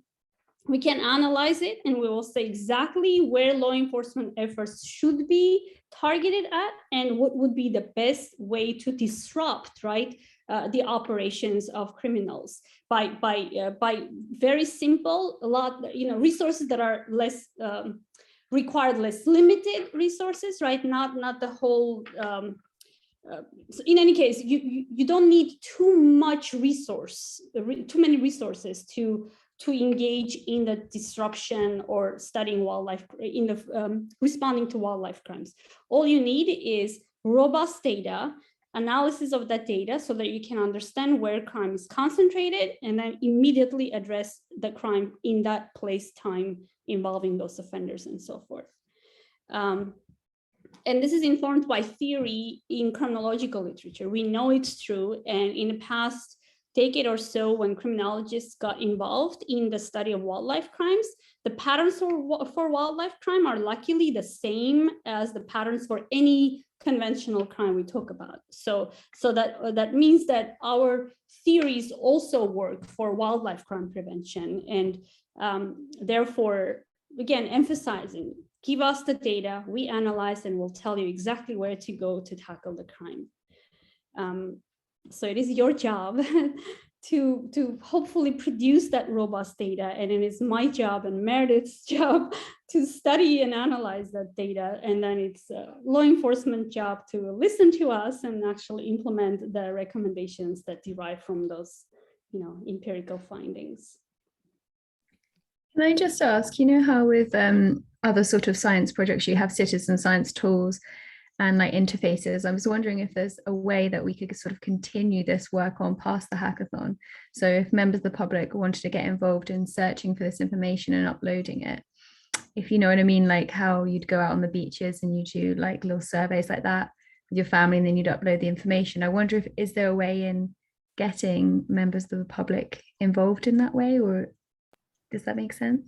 S3: we can analyze it, and we will say exactly where law enforcement efforts should be targeted at, and what would be the best way to disrupt, right, the operations of criminals by very simple, resources that are less required, less limited resources, right? Not the whole. So in any case, you don't need too many resources to engage in the disruption or studying wildlife, in the responding to wildlife crimes. All you need is robust data, analysis of that data, so that you can understand where crime is concentrated, and then immediately address the crime in that place, time, involving those offenders, and so forth. And this is informed by theory in criminological literature. We know it's true, and in the past decade or so, when criminologists got involved in the study of wildlife crimes, the patterns for wildlife crime are luckily the same as the patterns for any conventional crime we talk about. So that means that our theories also work for wildlife crime prevention, and therefore, again, emphasizing, give us the data, we analyze, and we'll tell you exactly where to go to tackle the crime. So it is your job to hopefully produce that robust data, and it is my job and Meredith's job to study and analyze that data, and then it's law enforcement job to listen to us and actually implement the recommendations that derive from those, empirical findings.
S7: Can I just ask, how with other sort of science projects, you have citizen science tools, and like interfaces. I was wondering if there's a way that we could sort of continue this work on past the hackathon. So if members of the public wanted to get involved in searching for this information and uploading it, if you know what I mean, like how you'd go out on the beaches and you do like little surveys like that with your family, and then you'd upload the information. I wonder if is there a way in getting members of the public involved in that way, or does that make sense?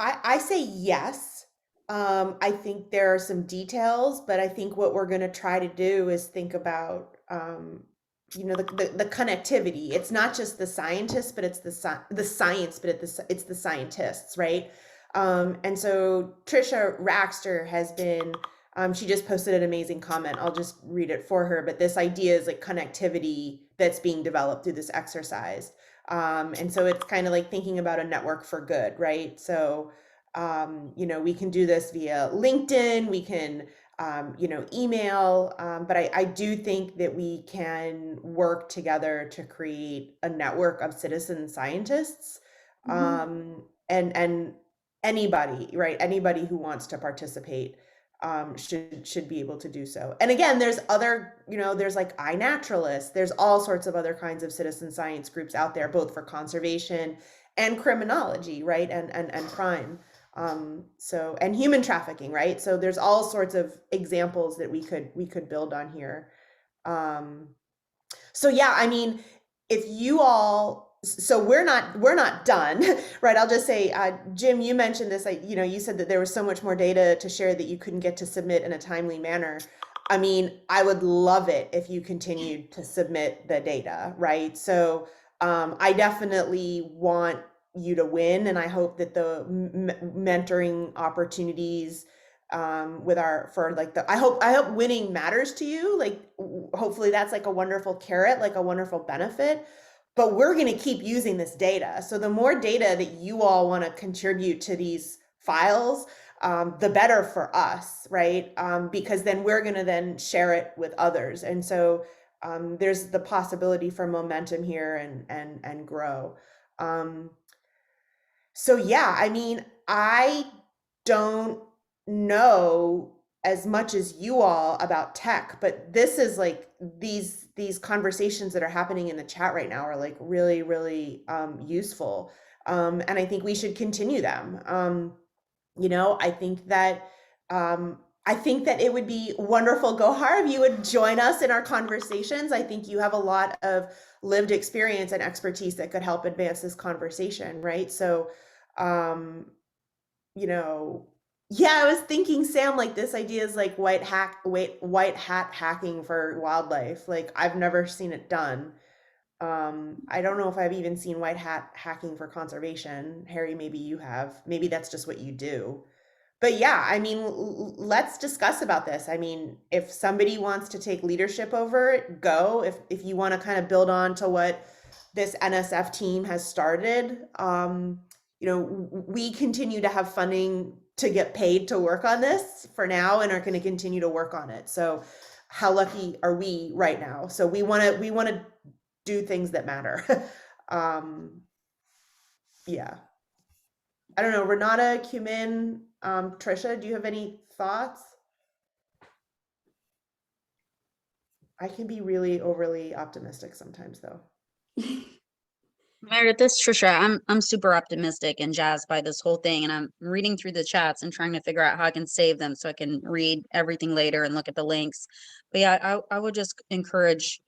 S2: I say yes. I think there are some details, but I think what we're going to try to do is think about, the connectivity. It's not just the scientists, but it's the science, but it's the scientists, right? And so Trisha Raxter has been, she just posted an amazing comment. I'll just read it for her. But this idea is like connectivity that's being developed through this exercise. And so it's kind of like thinking about a network for good, right? So, we can do this via LinkedIn, we can, email, but I do think that we can work together to create a network of citizen scientists, and anybody, right? Anybody who wants to participate should be able to do so. And again, there's other, there's like iNaturalist, there's all sorts of other kinds of citizen science groups out there, both for conservation and criminology, right? And crime. And human trafficking, right? So there's all sorts of examples that we could build on here. So yeah, I mean, if you all, so we're not done, right? I'll just say, Jim, you mentioned this, you said that there was so much more data to share that you couldn't get to submit in a timely manner. I mean, I would love it if you continued to submit the data, right? So I definitely want you to win, and I hope that the mentoring opportunities I hope winning matters to you. Like, hopefully that's like a wonderful carrot, like a wonderful benefit. But we're going to keep using this data. So the more data that you all want to contribute to these files, the better for us, right? Because then we're going to then share it with others. And so there's the possibility for momentum here and grow. So yeah, I mean, I don't know as much as you all about tech, but this is like these conversations that are happening in the chat right now are like really, really useful. And I think we should continue them. I think that it would be wonderful, Gohar, if you would join us in our conversations. I think you have a lot of lived experience and expertise that could help advance this conversation, right? So, yeah, I was thinking, Sam, like this idea is like white hat hacking for wildlife. Like, I've never seen it done. I don't know if I've even seen white hat hacking for conservation. Harry, maybe you have. Maybe that's just what you do. But yeah, I mean, let's discuss about this. I mean, if somebody wants to take leadership over it, go. If you want to kind of build on to what this NSF team has started, we continue to have funding to get paid to work on this for now, and are going to continue to work on it. So how lucky are we right now? So we want to do things that matter. Yeah. I don't know, Renata, Cumin, Trisha, do you have any thoughts? I can be really overly optimistic sometimes, though.
S8: Meredith, this is Trisha. I'm super optimistic and jazzed by this whole thing, and I'm reading through the chats and trying to figure out how I can save them so I can read everything later and look at the links. But yeah, I would just encourage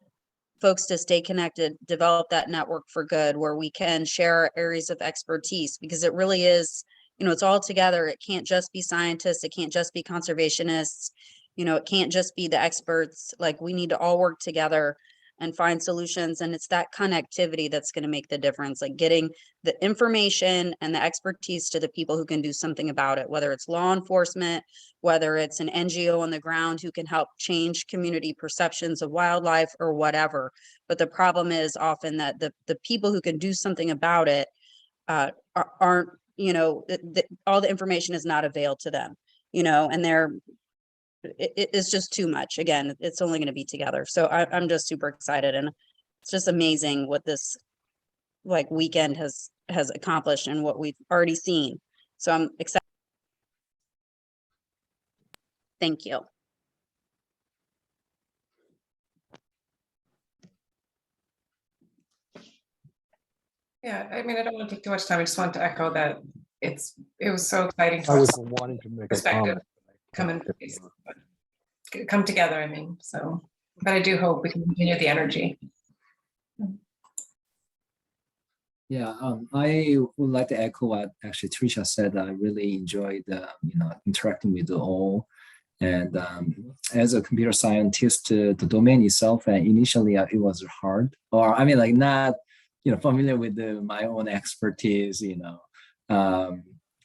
S8: folks to stay connected, develop that network for good where we can share areas of expertise, because it really is, it's all together. It can't just be scientists. It can't just be conservationists. It can't just be the experts. Like, we need to all work together and find solutions. And it's that connectivity that's going to make the difference, like getting the information and the expertise to the people who can do something about it, whether it's law enforcement, whether it's an NGO on the ground who can help change community perceptions of wildlife or whatever. But the problem is often that the people who can do something about it aren't, all the information is not availed to them, and it's just too much. Again, it's only going to be together. So I'm just super excited, and it's just amazing what this weekend has accomplished and what we've already seen. So I'm excited. Thank you.
S9: Yeah, I mean, I don't want to take too much time. I just wanted to echo that it was so exciting to
S10: I was
S9: us,
S10: wanting to make a
S9: perspective
S10: comment.
S9: come together. I mean, so, but I do hope we can continue the energy.
S11: Yeah, I would like to echo what actually Tricia said. I really enjoyed, interacting with all. And as a computer scientist, the domain itself, initially it was hard, or I mean, like not, familiar with my own expertise.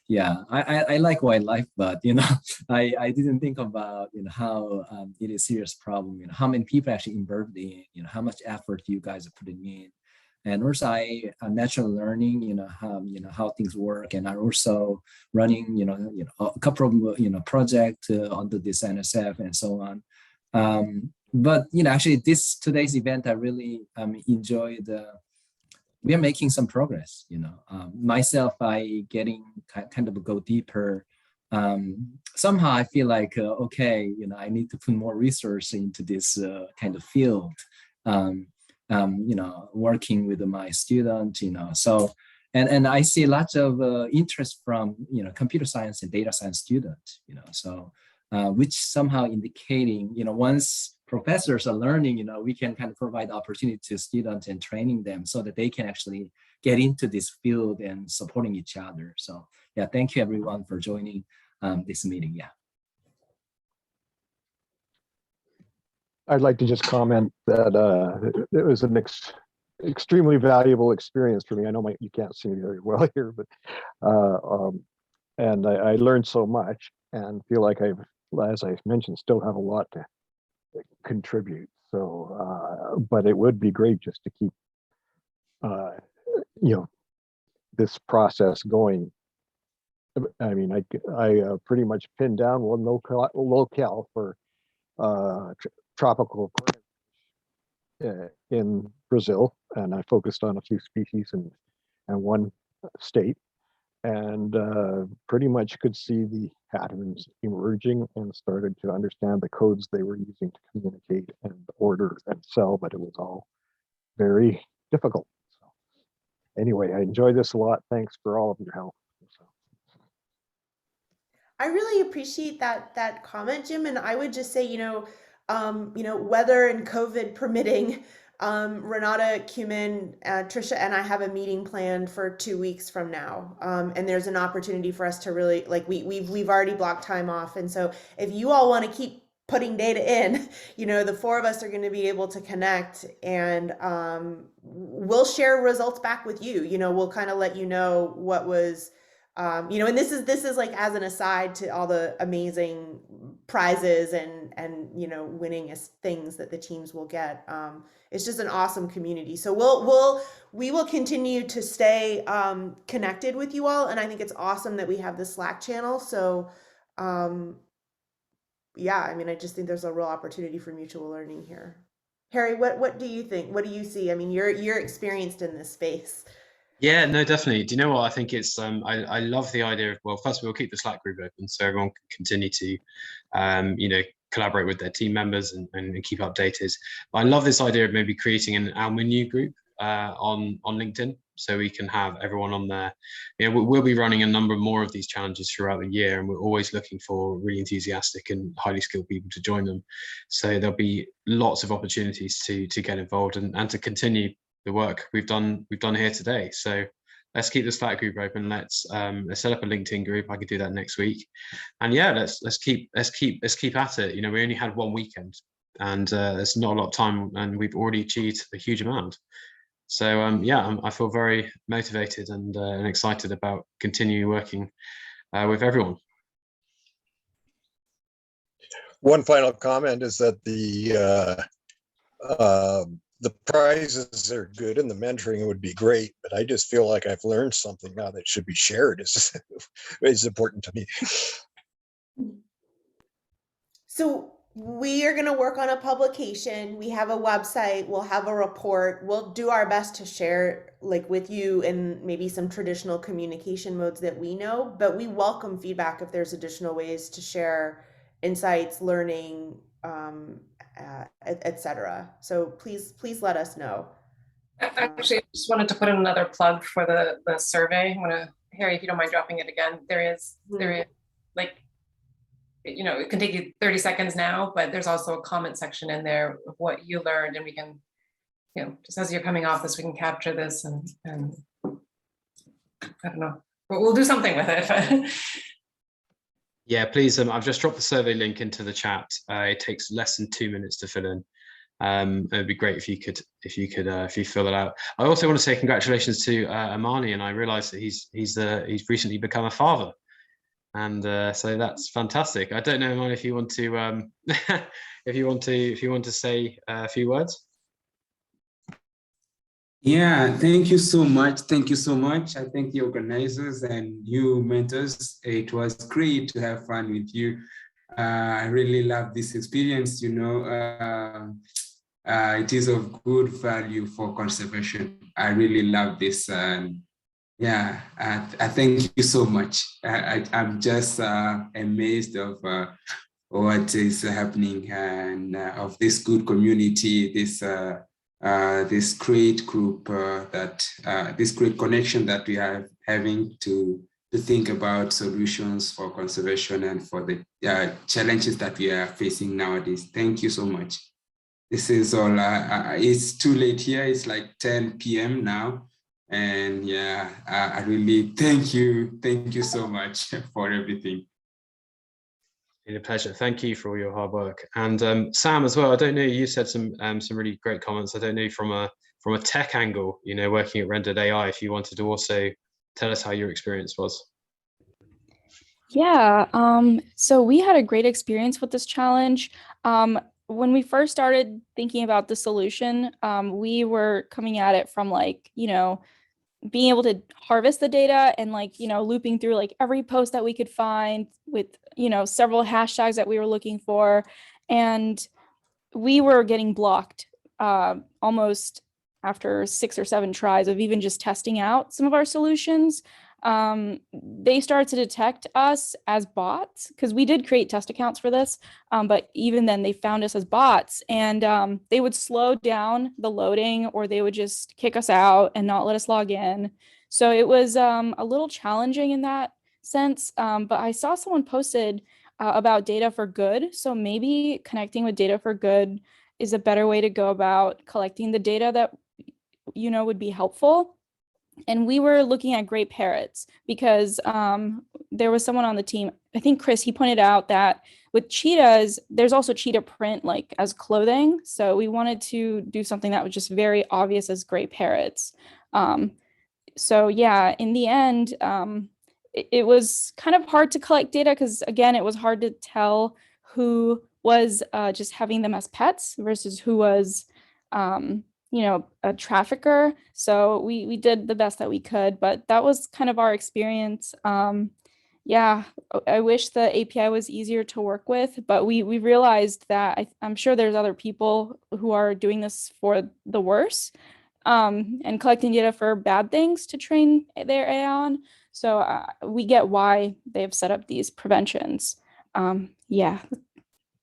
S11: Yeah, I like wildlife, but I didn't think about how it is a serious problem. How many people actually involved in, how much effort you guys are putting in. And also I'm natural learning, how things work, and I'm also running, a couple of, project under this NSF and so on. But actually today's event, I really enjoyed. We are making some progress. Myself, I getting kind of go deeper. Somehow I feel like okay, I need to put more resource into this kind of field. Working with my student, so, and I see lots of interest from, computer science and data science students, so, which somehow indicating, once professors are learning, we can kind of provide opportunity to students and training them so that they can actually get into this field and supporting each other. So yeah, thank you everyone for joining this meeting. Yeah.
S10: I'd like to just comment that it was an extremely valuable experience for me. I know you can't see me very well here, but and I learned so much and feel like as I mentioned, still have a lot to contribute. So, but it would be great just to keep, this process going. I mean, I pretty much pinned down one locale for tropical in Brazil, and I focused on a few species and one state, and pretty much could see the patterns emerging and started to understand the codes they were using to communicate and order and sell, but it was all very difficult. So anyway, I enjoyed this a lot. Thanks for all of your help.
S2: I really appreciate that comment, Jim. And I would just say, weather and COVID permitting, Renata, Cumin, Trisha, and I have a meeting planned for 2 weeks from now. And there's an opportunity for us to really, like, we've already blocked time off. And so if you all want to keep putting data in, the four of us are going to be able to connect, and we'll share results back with you. We'll kind of let you know what was, and this is like as an aside to all the amazing prizes and winning things that the teams will get. It's just an awesome community. So we will continue to stay connected with you all, and I think it's awesome that we have the Slack channel. So yeah, I mean, I just think there's a real opportunity for mutual learning here. Harry, what do you think? What do you see? I mean, you're experienced in this space.
S1: Yeah, no, definitely. Do you know what? I think it's I love the idea of, well, first of all, we'll keep the Slack group open so everyone can continue to collaborate with their team members and keep updated. But I love this idea of maybe creating an alumni group on LinkedIn, so we can have everyone on there. We'll be running a number more of these challenges throughout the year, and we're always looking for really enthusiastic and highly skilled people to join them. So there'll be lots of opportunities to get involved and to continue the work we've done here today. So let's keep the Slack group open. Let's set up a LinkedIn group. I could do that next week. And yeah, let's keep at it. We only had one weekend, and there's not a lot of time, and we've already achieved a huge amount. So yeah, I feel very motivated and excited about continuing working with everyone.
S12: One final comment is that the prizes are good and the mentoring would be great, but I just feel like I've learned something now that should be shared. Is important to me.
S2: So we are going to work on a publication. We have a website. We'll have a report. We'll do our best to share with you in maybe some traditional communication modes that we know, but we welcome feedback if there's additional ways to share insights, learning, etc. So please let us know.
S9: Actually, I just wanted to put in another plug for the survey. I'm gonna, Harry, if you don't mind dropping it again. There is like, you know, it can take you 30 seconds now, but there's also a comment section in there of what you learned, and we can, you know, just as you're coming off this, we can capture this and I don't know, but we'll do something with it.
S1: Yeah, please. I've just dropped the survey link into the chat. It takes less than 2 minutes to fill in. It'd be great if you fill it out. I also want to say congratulations to Amani, and I realized that he's recently become a father, and so that's fantastic. I don't know, Amani, if you want to if you want to say a few words.
S13: Yeah, thank you so much. Thank you so much. I thank the organizers and you mentors. It was great to have fun with you. I really love this experience. You know, it is of good value for conservation. I really love this. Yeah, I thank you so much. I'm just amazed of what is happening and of this good community, this great group, this great connection that we are having to think about solutions for conservation and for the challenges that we are facing nowadays. Thank you so much. This is all. It's too late here. It's like 10 p.m. now. And yeah, I really thank you. Thank you so much for everything.
S1: It's a pleasure. Thank you for all your hard work. And Sam as well. I don't know, you said some really great comments. I don't know, from a tech angle, you know, working at Rendered AI, if you wanted to also tell us how your experience was.
S14: Yeah, so we had a great experience with this challenge. When we first started thinking about the solution, we were coming at it from like, you know, being able to harvest the data and like, you know, looping through like every post that we could find with, you know, several hashtags that we were looking for. And we were getting blocked almost after 6 or 7 tries of even just testing out some of our solutions. They started to detect us as bots because we did create test accounts for this, but even then they found us as bots, and they would slow down the loading, or they would just kick us out and not let us log in. So it was a little challenging in that sense, but I saw someone posted about data for good, so maybe connecting with data for good is a better way to go about collecting the data that, you know, would be helpful. And we were looking at gray parrots because there was someone on the team, I think Chris, he pointed out that with cheetahs, there's also cheetah print like as clothing. So we wanted to do something that was just very obvious as gray parrots. So yeah, in the end, it was kind of hard to collect data because, again, it was hard to tell who was just having them as pets versus who was you know, a trafficker. So we did the best that we could, but that was kind of our experience. Yeah, I wish the API was easier to work with, but we realized that I'm sure there's other people who are doing this for the worse, and collecting data for bad things to train their AI on. So we get why they've set up these preventions. Yeah,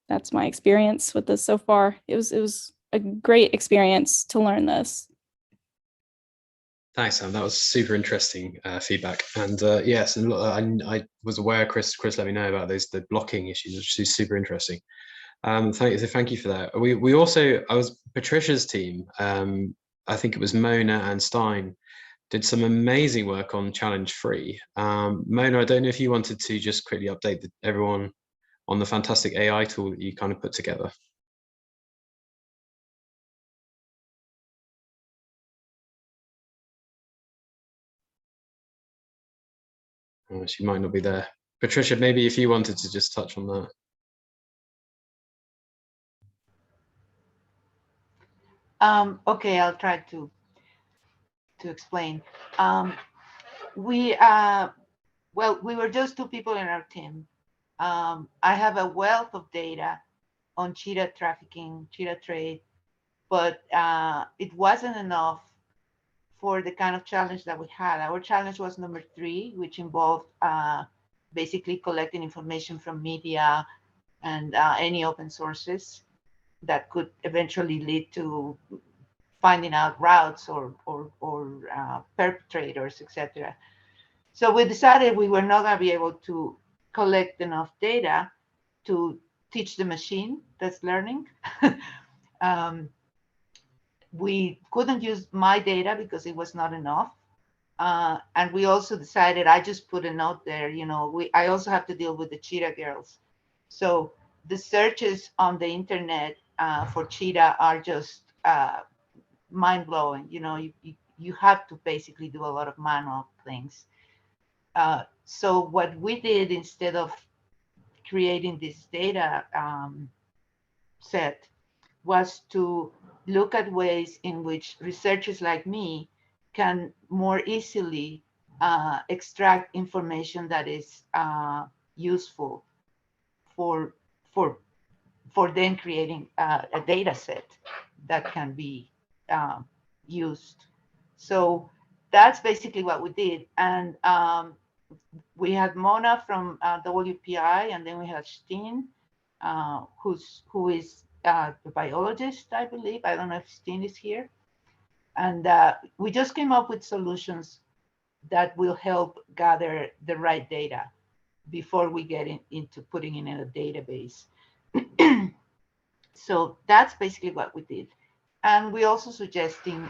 S14: that's my experience with this so far. It was a great experience to learn this.
S1: Thanks, Sam. That was super interesting feedback. And yes, and I was aware, Chris let me know about the blocking issues, which is super interesting. Thank you for that. We also, I was Patricia's team. I think it was Mona and Stein did some amazing work on Challenge 3. Mona, I don't know if you wanted to just quickly update everyone on the fantastic AI tool that you kind of put together. She might not be there. Patricia, maybe if you wanted to just touch on that.
S4: Okay, I'll try to explain. We were just 2 people in our team. I have a wealth of data on cheetah trafficking, cheetah trade, but it wasn't enough for the kind of challenge that we had. Our challenge was number 3, which involved basically collecting information from media and any open sources that could eventually lead to finding out routes or perpetrators, etc. So we decided we were not going to be able to collect enough data to teach the machine that's learning. We couldn't use my data because it was not enough. And we also decided, I just put a note there, I also have to deal with the cheetah girls. So the searches on the internet for cheetah are just mind blowing. You have to basically do a lot of manual things. So what we did, instead of creating this data set, was to look at ways in which researchers like me can more easily extract information that is useful for then creating a data set that can be used. So that's basically what we did. And we had Mona from WPI, and then we had Steen, who is a biologist, I believe. I don't know if Steen is here. And we just came up with solutions that will help gather the right data before we get into putting it in a database. So that's basically what we did. And we also suggesting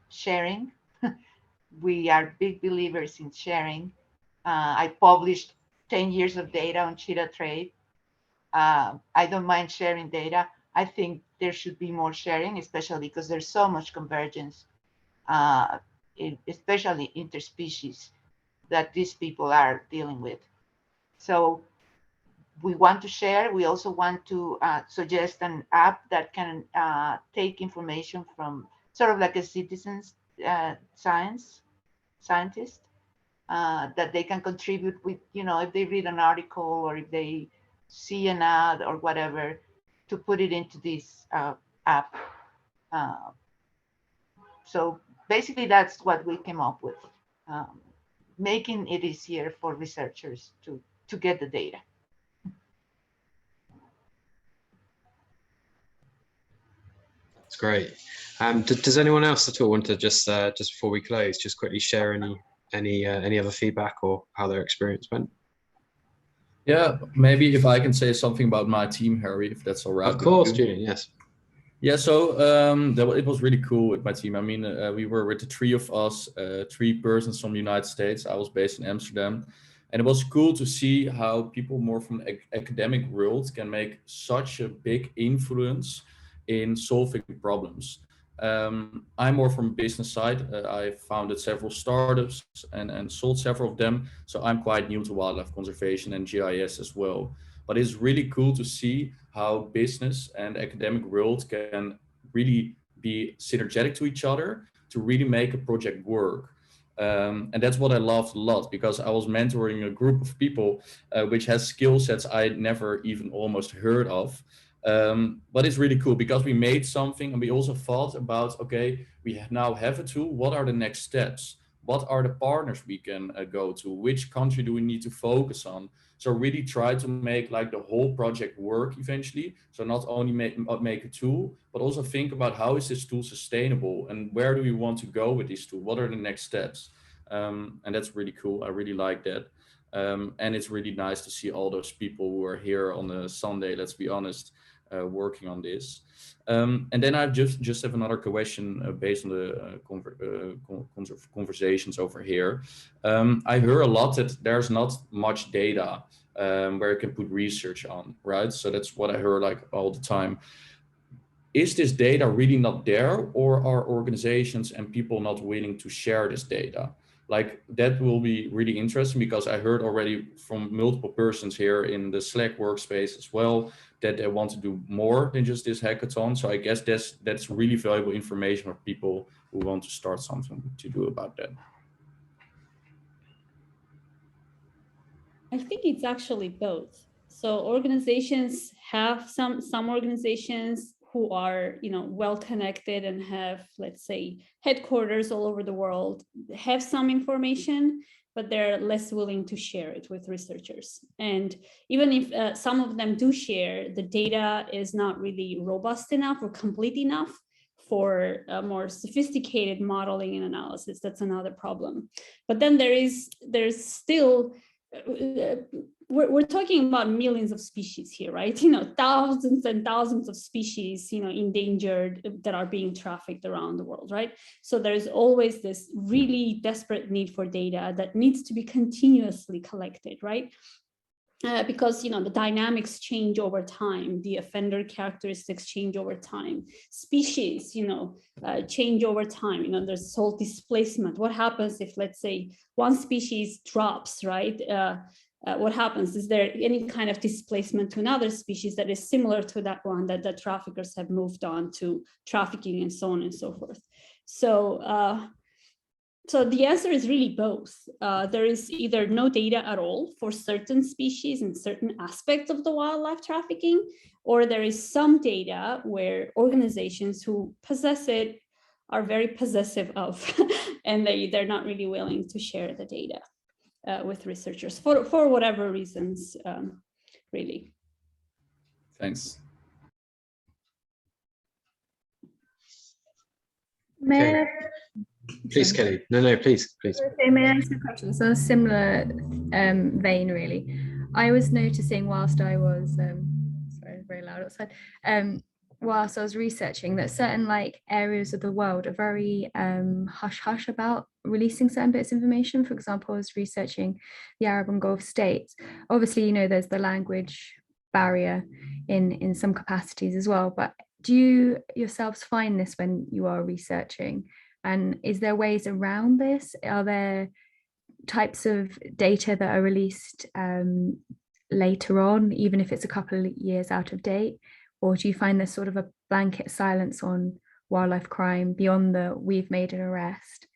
S4: sharing. We are big believers in sharing. I published 10 years of data on cheetah trade. I don't mind sharing data. I think there should be more sharing, especially because there's so much convergence, especially interspecies, that these people are dealing with. So we want to share. We also want to suggest an app that can take information from sort of like a citizen's scientist, that they can contribute with, if they read an article or if they see an ad or whatever, to put it into this app. So basically that's what we came up with, making it easier for researchers to get the data.
S1: That's great. Does anyone else at all want to just before we close, just quickly share any other feedback or how their experience went?
S15: Yeah, maybe if I can say something about my team, Harry, if that's all right.
S1: Of course, Julian. Yes.
S15: Yeah, so it was really cool with my team. I mean, we were with the three of us, 3 persons from the United States. I was based in Amsterdam. And it was cool to see how people more from the academic world can make such a big influence in solving problems. I'm more from business side. I founded several startups and sold several of them. So I'm quite new to wildlife conservation and GIS as well. But it's really cool to see how business and academic world can really be synergetic to each other to really make a project work. And that's what I loved a lot, because I was mentoring a group of people which has skill sets I never even almost heard of. But it's really cool because we made something and we also thought about, okay, we now have a tool. What are the next steps? What are the partners we can go to? Which country do we need to focus on? So really try to make like the whole project work eventually. So not only make a tool, but also think about how is this tool sustainable and where do we want to go with this tool? What are the next steps? And that's really cool. I really like that. And it's really nice to see all those people who are here on a Sunday, let's be honest, working on this. And then I just have another question based on the conversations over here. I hear a lot that there's not much data where you can put research on, right? So that's what I hear like all the time. Is this data really not there, or are organizations and people not willing to share this data? Like that will be really interesting, because I heard already from multiple persons here in the Slack workspace as well that they want to do more than just this hackathon. So I guess that's really valuable information for people who want to start something to do about that.
S3: I think it's actually both. So organizations have some organizations who are, well connected and have, let's say, headquarters all over the world, have some information, but they're less willing to share it with researchers. And even if some of them do share, the data is not really robust enough or complete enough for more sophisticated modeling and analysis. That's another problem. But then there's still, we're talking about millions of species here, right? Thousands and thousands of species, endangered, that are being trafficked around the world, right? So there's always this really desperate need for data that needs to be continuously collected, right? Because the dynamics change over time, the offender characteristics change over time, species change over time. There's salt displacement. What happens if, let's say, one species drops, right? What happens? Is there any kind of displacement to another species that is similar to that one that the traffickers have moved on to trafficking and so on and so forth? So the answer is really both. There is either no data at all for certain species and certain aspects of the wildlife trafficking, or there is some data where organizations who possess it are very possessive of, and they're not really willing to share the data with researchers for whatever reasons, really.
S15: Thanks.
S7: May
S1: Please, Kelly. No, please.
S7: May I ask a question? So a similar vein, really. I was noticing whilst I was, sorry, very loud outside, whilst I was researching that certain areas of the world are very hush-hush about releasing certain bits of information. For example, I was researching the Arab and Gulf states. Obviously, there's the language barrier in some capacities as well, but do you yourselves find this when you are researching? And is there ways around this? Are there types of data that are released later on, even if it's a couple of years out of date? Or do you find there's sort of a blanket silence on wildlife crime beyond the we've made an arrest?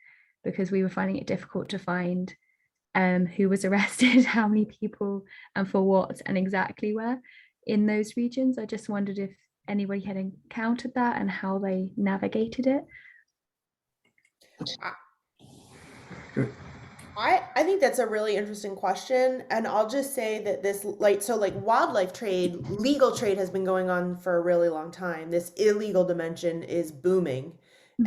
S7: Because we were finding it difficult to find who was arrested, how many people, and for what, and exactly where in those regions. I just wondered if anybody had encountered that and how they navigated it.
S2: I think that's a really interesting question, and I'll just say that this wildlife trade, legal trade has been going on for a really long time. This illegal dimension is booming,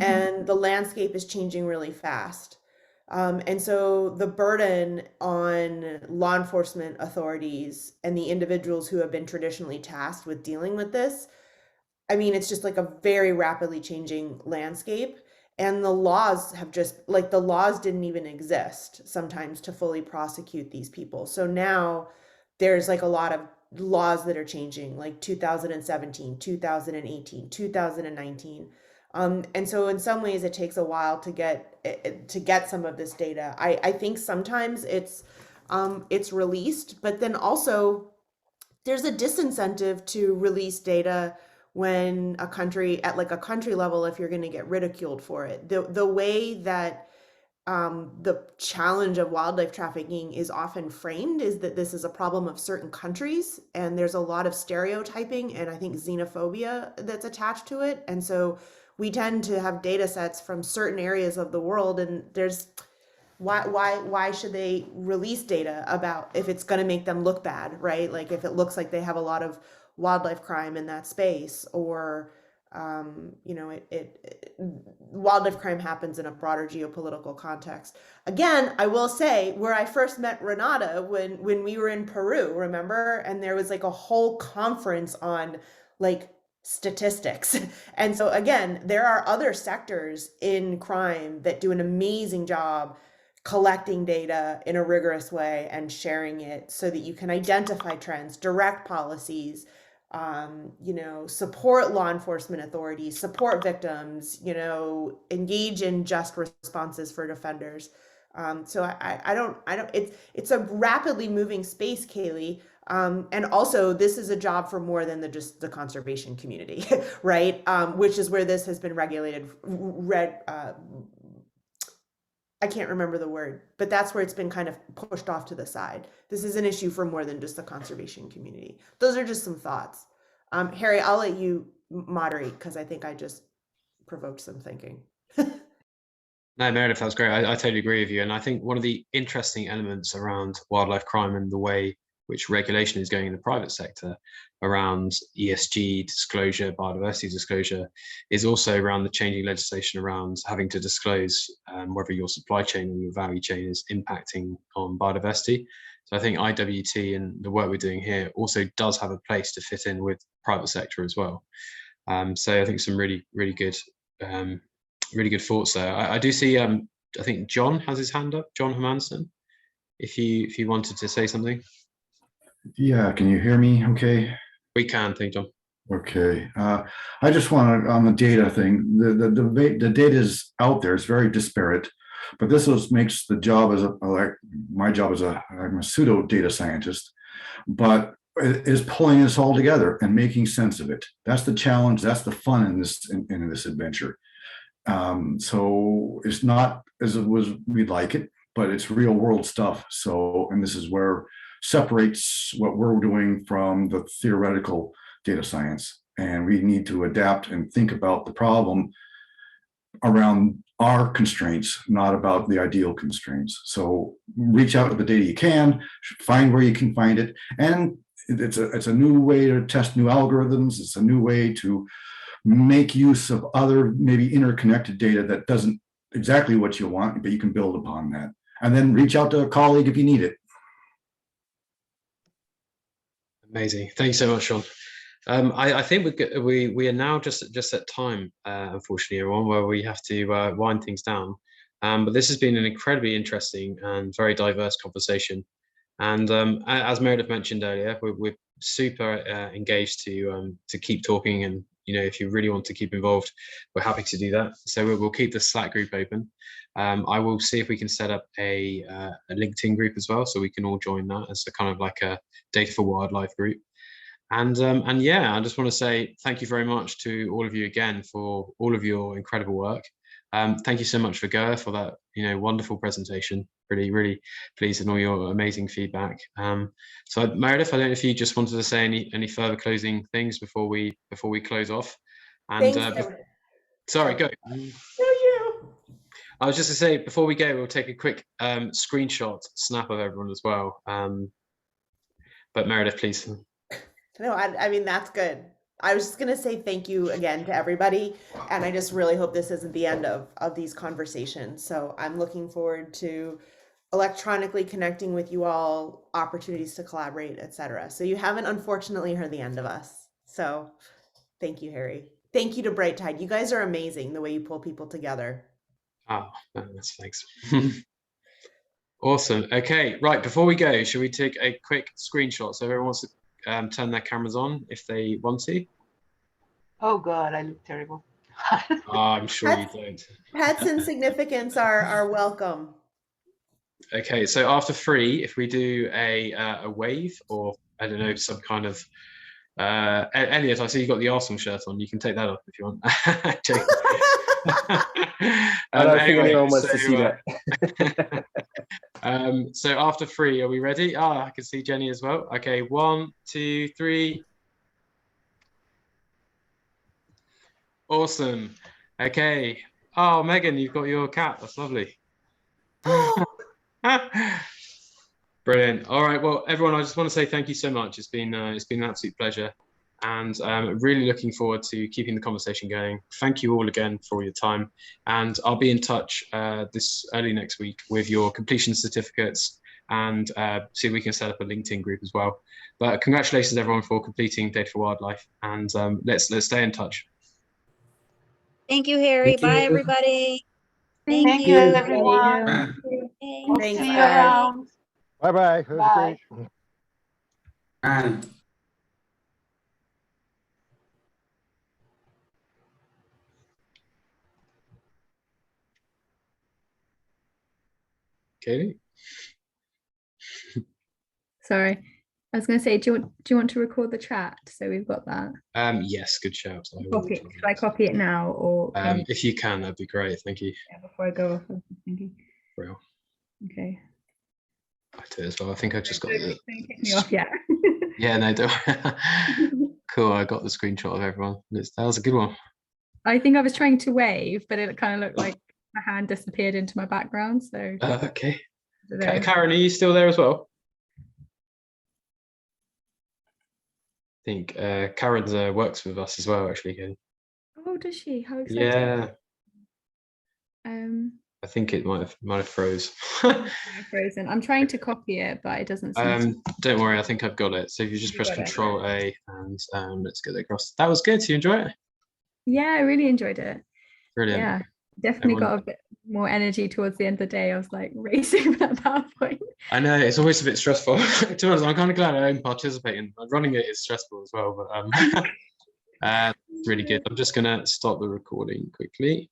S2: and the landscape is changing really fast. And so the burden on law enforcement authorities and the individuals who have been traditionally tasked with dealing with this, it's just like a very rapidly changing landscape. And the laws have just the laws didn't even exist sometimes to fully prosecute these people. So now there's a lot of laws that are changing, like 2017, 2018, 2019. And so in some ways it takes a while to get some of this data. I think sometimes it's released, but then also there's a disincentive to release data when a country at a country level, if you're going to get ridiculed for it. The way that the challenge of wildlife trafficking is often framed is that this is a problem of certain countries, and there's a lot of stereotyping and I think xenophobia that's attached to it. And so we tend to have data sets from certain areas of the world, and there's why should they release data about if it's going to make them look bad, right? If it looks like they have a lot of wildlife crime in that space, or wildlife crime happens in a broader geopolitical context. Again, I will say, where I first met Renata when we were in Peru, remember? And there was a whole conference on statistics. And so again, there are other sectors in crime that do an amazing job collecting data in a rigorous way and sharing it so that you can identify trends, direct policies, support law enforcement authorities, support victims, engage in just responses for defenders. So I don't, it's a rapidly moving space, Kaylee. And also this is a job for more than just the conservation community, right? Which is where this has been regulated, I can't remember the word, but that's where it's been kind of pushed off to the side. This is an issue for more than just the conservation community. Those are just some thoughts. Harry, I'll let you moderate because I think I just provoked some thinking.
S1: No, Meredith, that was great. I totally agree with you. And I think one of the interesting elements around wildlife crime and the way which regulation is going in the private sector around ESG disclosure, biodiversity disclosure, is also around the changing legislation around having to disclose whether your supply chain or your value chain is impacting on biodiversity. So I think IWT and the work we're doing here also does have a place to fit in with private sector as well. So I think some really, really good thoughts there. I do see. I think John has his hand up. John Hermanson, if you wanted to say something.
S16: Yeah, can you hear me? Okay.
S1: We can. Thank you, John.
S16: Okay. I just want to on the data thing. The data is out there. It's very disparate, but this makes the job as my job as I'm a pseudo data scientist, but it is pulling this all together and making sense of it. That's the challenge. That's the fun in this adventure. So it's not as it was we'd like it, but it's real world stuff. So, and this is where separates what we're doing from the theoretical data science. And we need to adapt and think about the problem around our constraints, not about the ideal constraints. So reach out with the data you can, find where you can find it. And it's a new way to test new algorithms. It's a new way to make use of other maybe interconnected data that doesn't exactly what you want, but you can build upon that. And then reach out to a colleague if you need it.
S1: Amazing. Thank you so much, Sean. I think we are now just at time, unfortunately, everyone, where we have to wind things down. But this has been an incredibly interesting and very diverse conversation. And as Meredith mentioned earlier, we're super engaged to keep talking. And if you really want to keep involved, we're happy to do that. So we'll keep the Slack group open. I will see if we can set up a LinkedIn group as well, so we can all join that as a kind of like a Data for Wildlife group. And yeah, I just want to say thank you very much to all of you again for all of your incredible work. Thank you so much for Gohar for that wonderful presentation. Really pleased with all your amazing feedback. So Meredith, I don't know if you just wanted to say any further closing things before we close off. And sorry, go. I was just to say before we go, we'll take a quick screenshot snap of everyone as well. But Meredith, please.
S2: No, I mean, that's good. I was just going to say thank you again to everybody. And I just really hope this isn't the end of these conversations. So I'm looking forward to electronically connecting with you all, opportunities to collaborate, etc. So you haven't unfortunately heard the end of us. So thank you, Harry. Thank you to Bright Tide. You guys are amazing the way you pull people together.
S1: Oh, that's thanks. Awesome. Okay, right. Before we go, should we take a quick screenshot so everyone wants to turn their cameras on if they want to?
S4: Oh God, I look terrible.
S1: Oh, I'm sure you don't.
S2: Pets and significants are welcome.
S1: Okay, so after 3, if we do a wave, or I don't know, some kind of Elliot, I see you got the Arsenal shirt on. You can take that off if you want.
S11: I don't think
S1: anyway,
S11: anyone wants to see that.
S1: So after 3, are we ready? I can see Jenny as well. Okay, 1, 2, 3. Awesome. Okay. Oh, Megan, you've got your cat. That's lovely. Brilliant. All right. Well, everyone, I just want to say thank you so much. It's been an absolute pleasure, and really looking forward to keeping the conversation going. Thank you all again for all your time, and I'll be in touch this early next week with your completion certificates, and see if we can set up a LinkedIn group as well. But congratulations everyone for completing Data for Wildlife, and let's stay in touch.
S8: Thank you, Harry.
S11: Thank you.
S8: Bye, everybody.
S4: Thank you, everyone. Hope to
S2: Thanks,
S4: see you
S2: guys.
S4: around.
S10: Bye-bye.
S4: Bye.
S13: And
S1: Katie?
S7: Sorry. I was going to say, do you want to record the chat? So we've got that.
S1: Yes, good shout.
S7: Should I copy it now, or
S1: if you can, that'd be great. Thank you.
S7: yeah, before I go off? I was thinking.
S1: Real.
S7: Okay.
S1: I do as well. I think I just got
S7: Don't kick me off yet.
S1: Yeah, no, don't. Cool. I got the screenshot of everyone. That was a good one.
S7: I think I was trying to wave, but it kind of looked like my hand disappeared into my background. So
S1: Okay.
S7: I don't know.
S1: Karen, are you still there as well? I think Karen works with us as well, actually. Ken.
S7: Oh, does she? How exciting.
S1: Yeah,
S7: Um,
S1: I think it might have froze.
S7: frozen. I'm trying to copy it, but it doesn't seem to.
S1: Don't worry, I think I've got it. So if you just
S7: You
S1: press
S7: got it.
S1: Control A and let's get it across. That was good. You enjoy it?
S7: Yeah, I really enjoyed it.
S1: Brilliant.
S7: Yeah, definitely
S1: Everyone-
S7: got a bit more energy towards the end of the day. I was like racing that PowerPoint.
S1: I know it's always a bit stressful. To be honest, I'm kind of glad I don't participate in running it. Is stressful as well, but it's really good. I'm just gonna stop the recording quickly.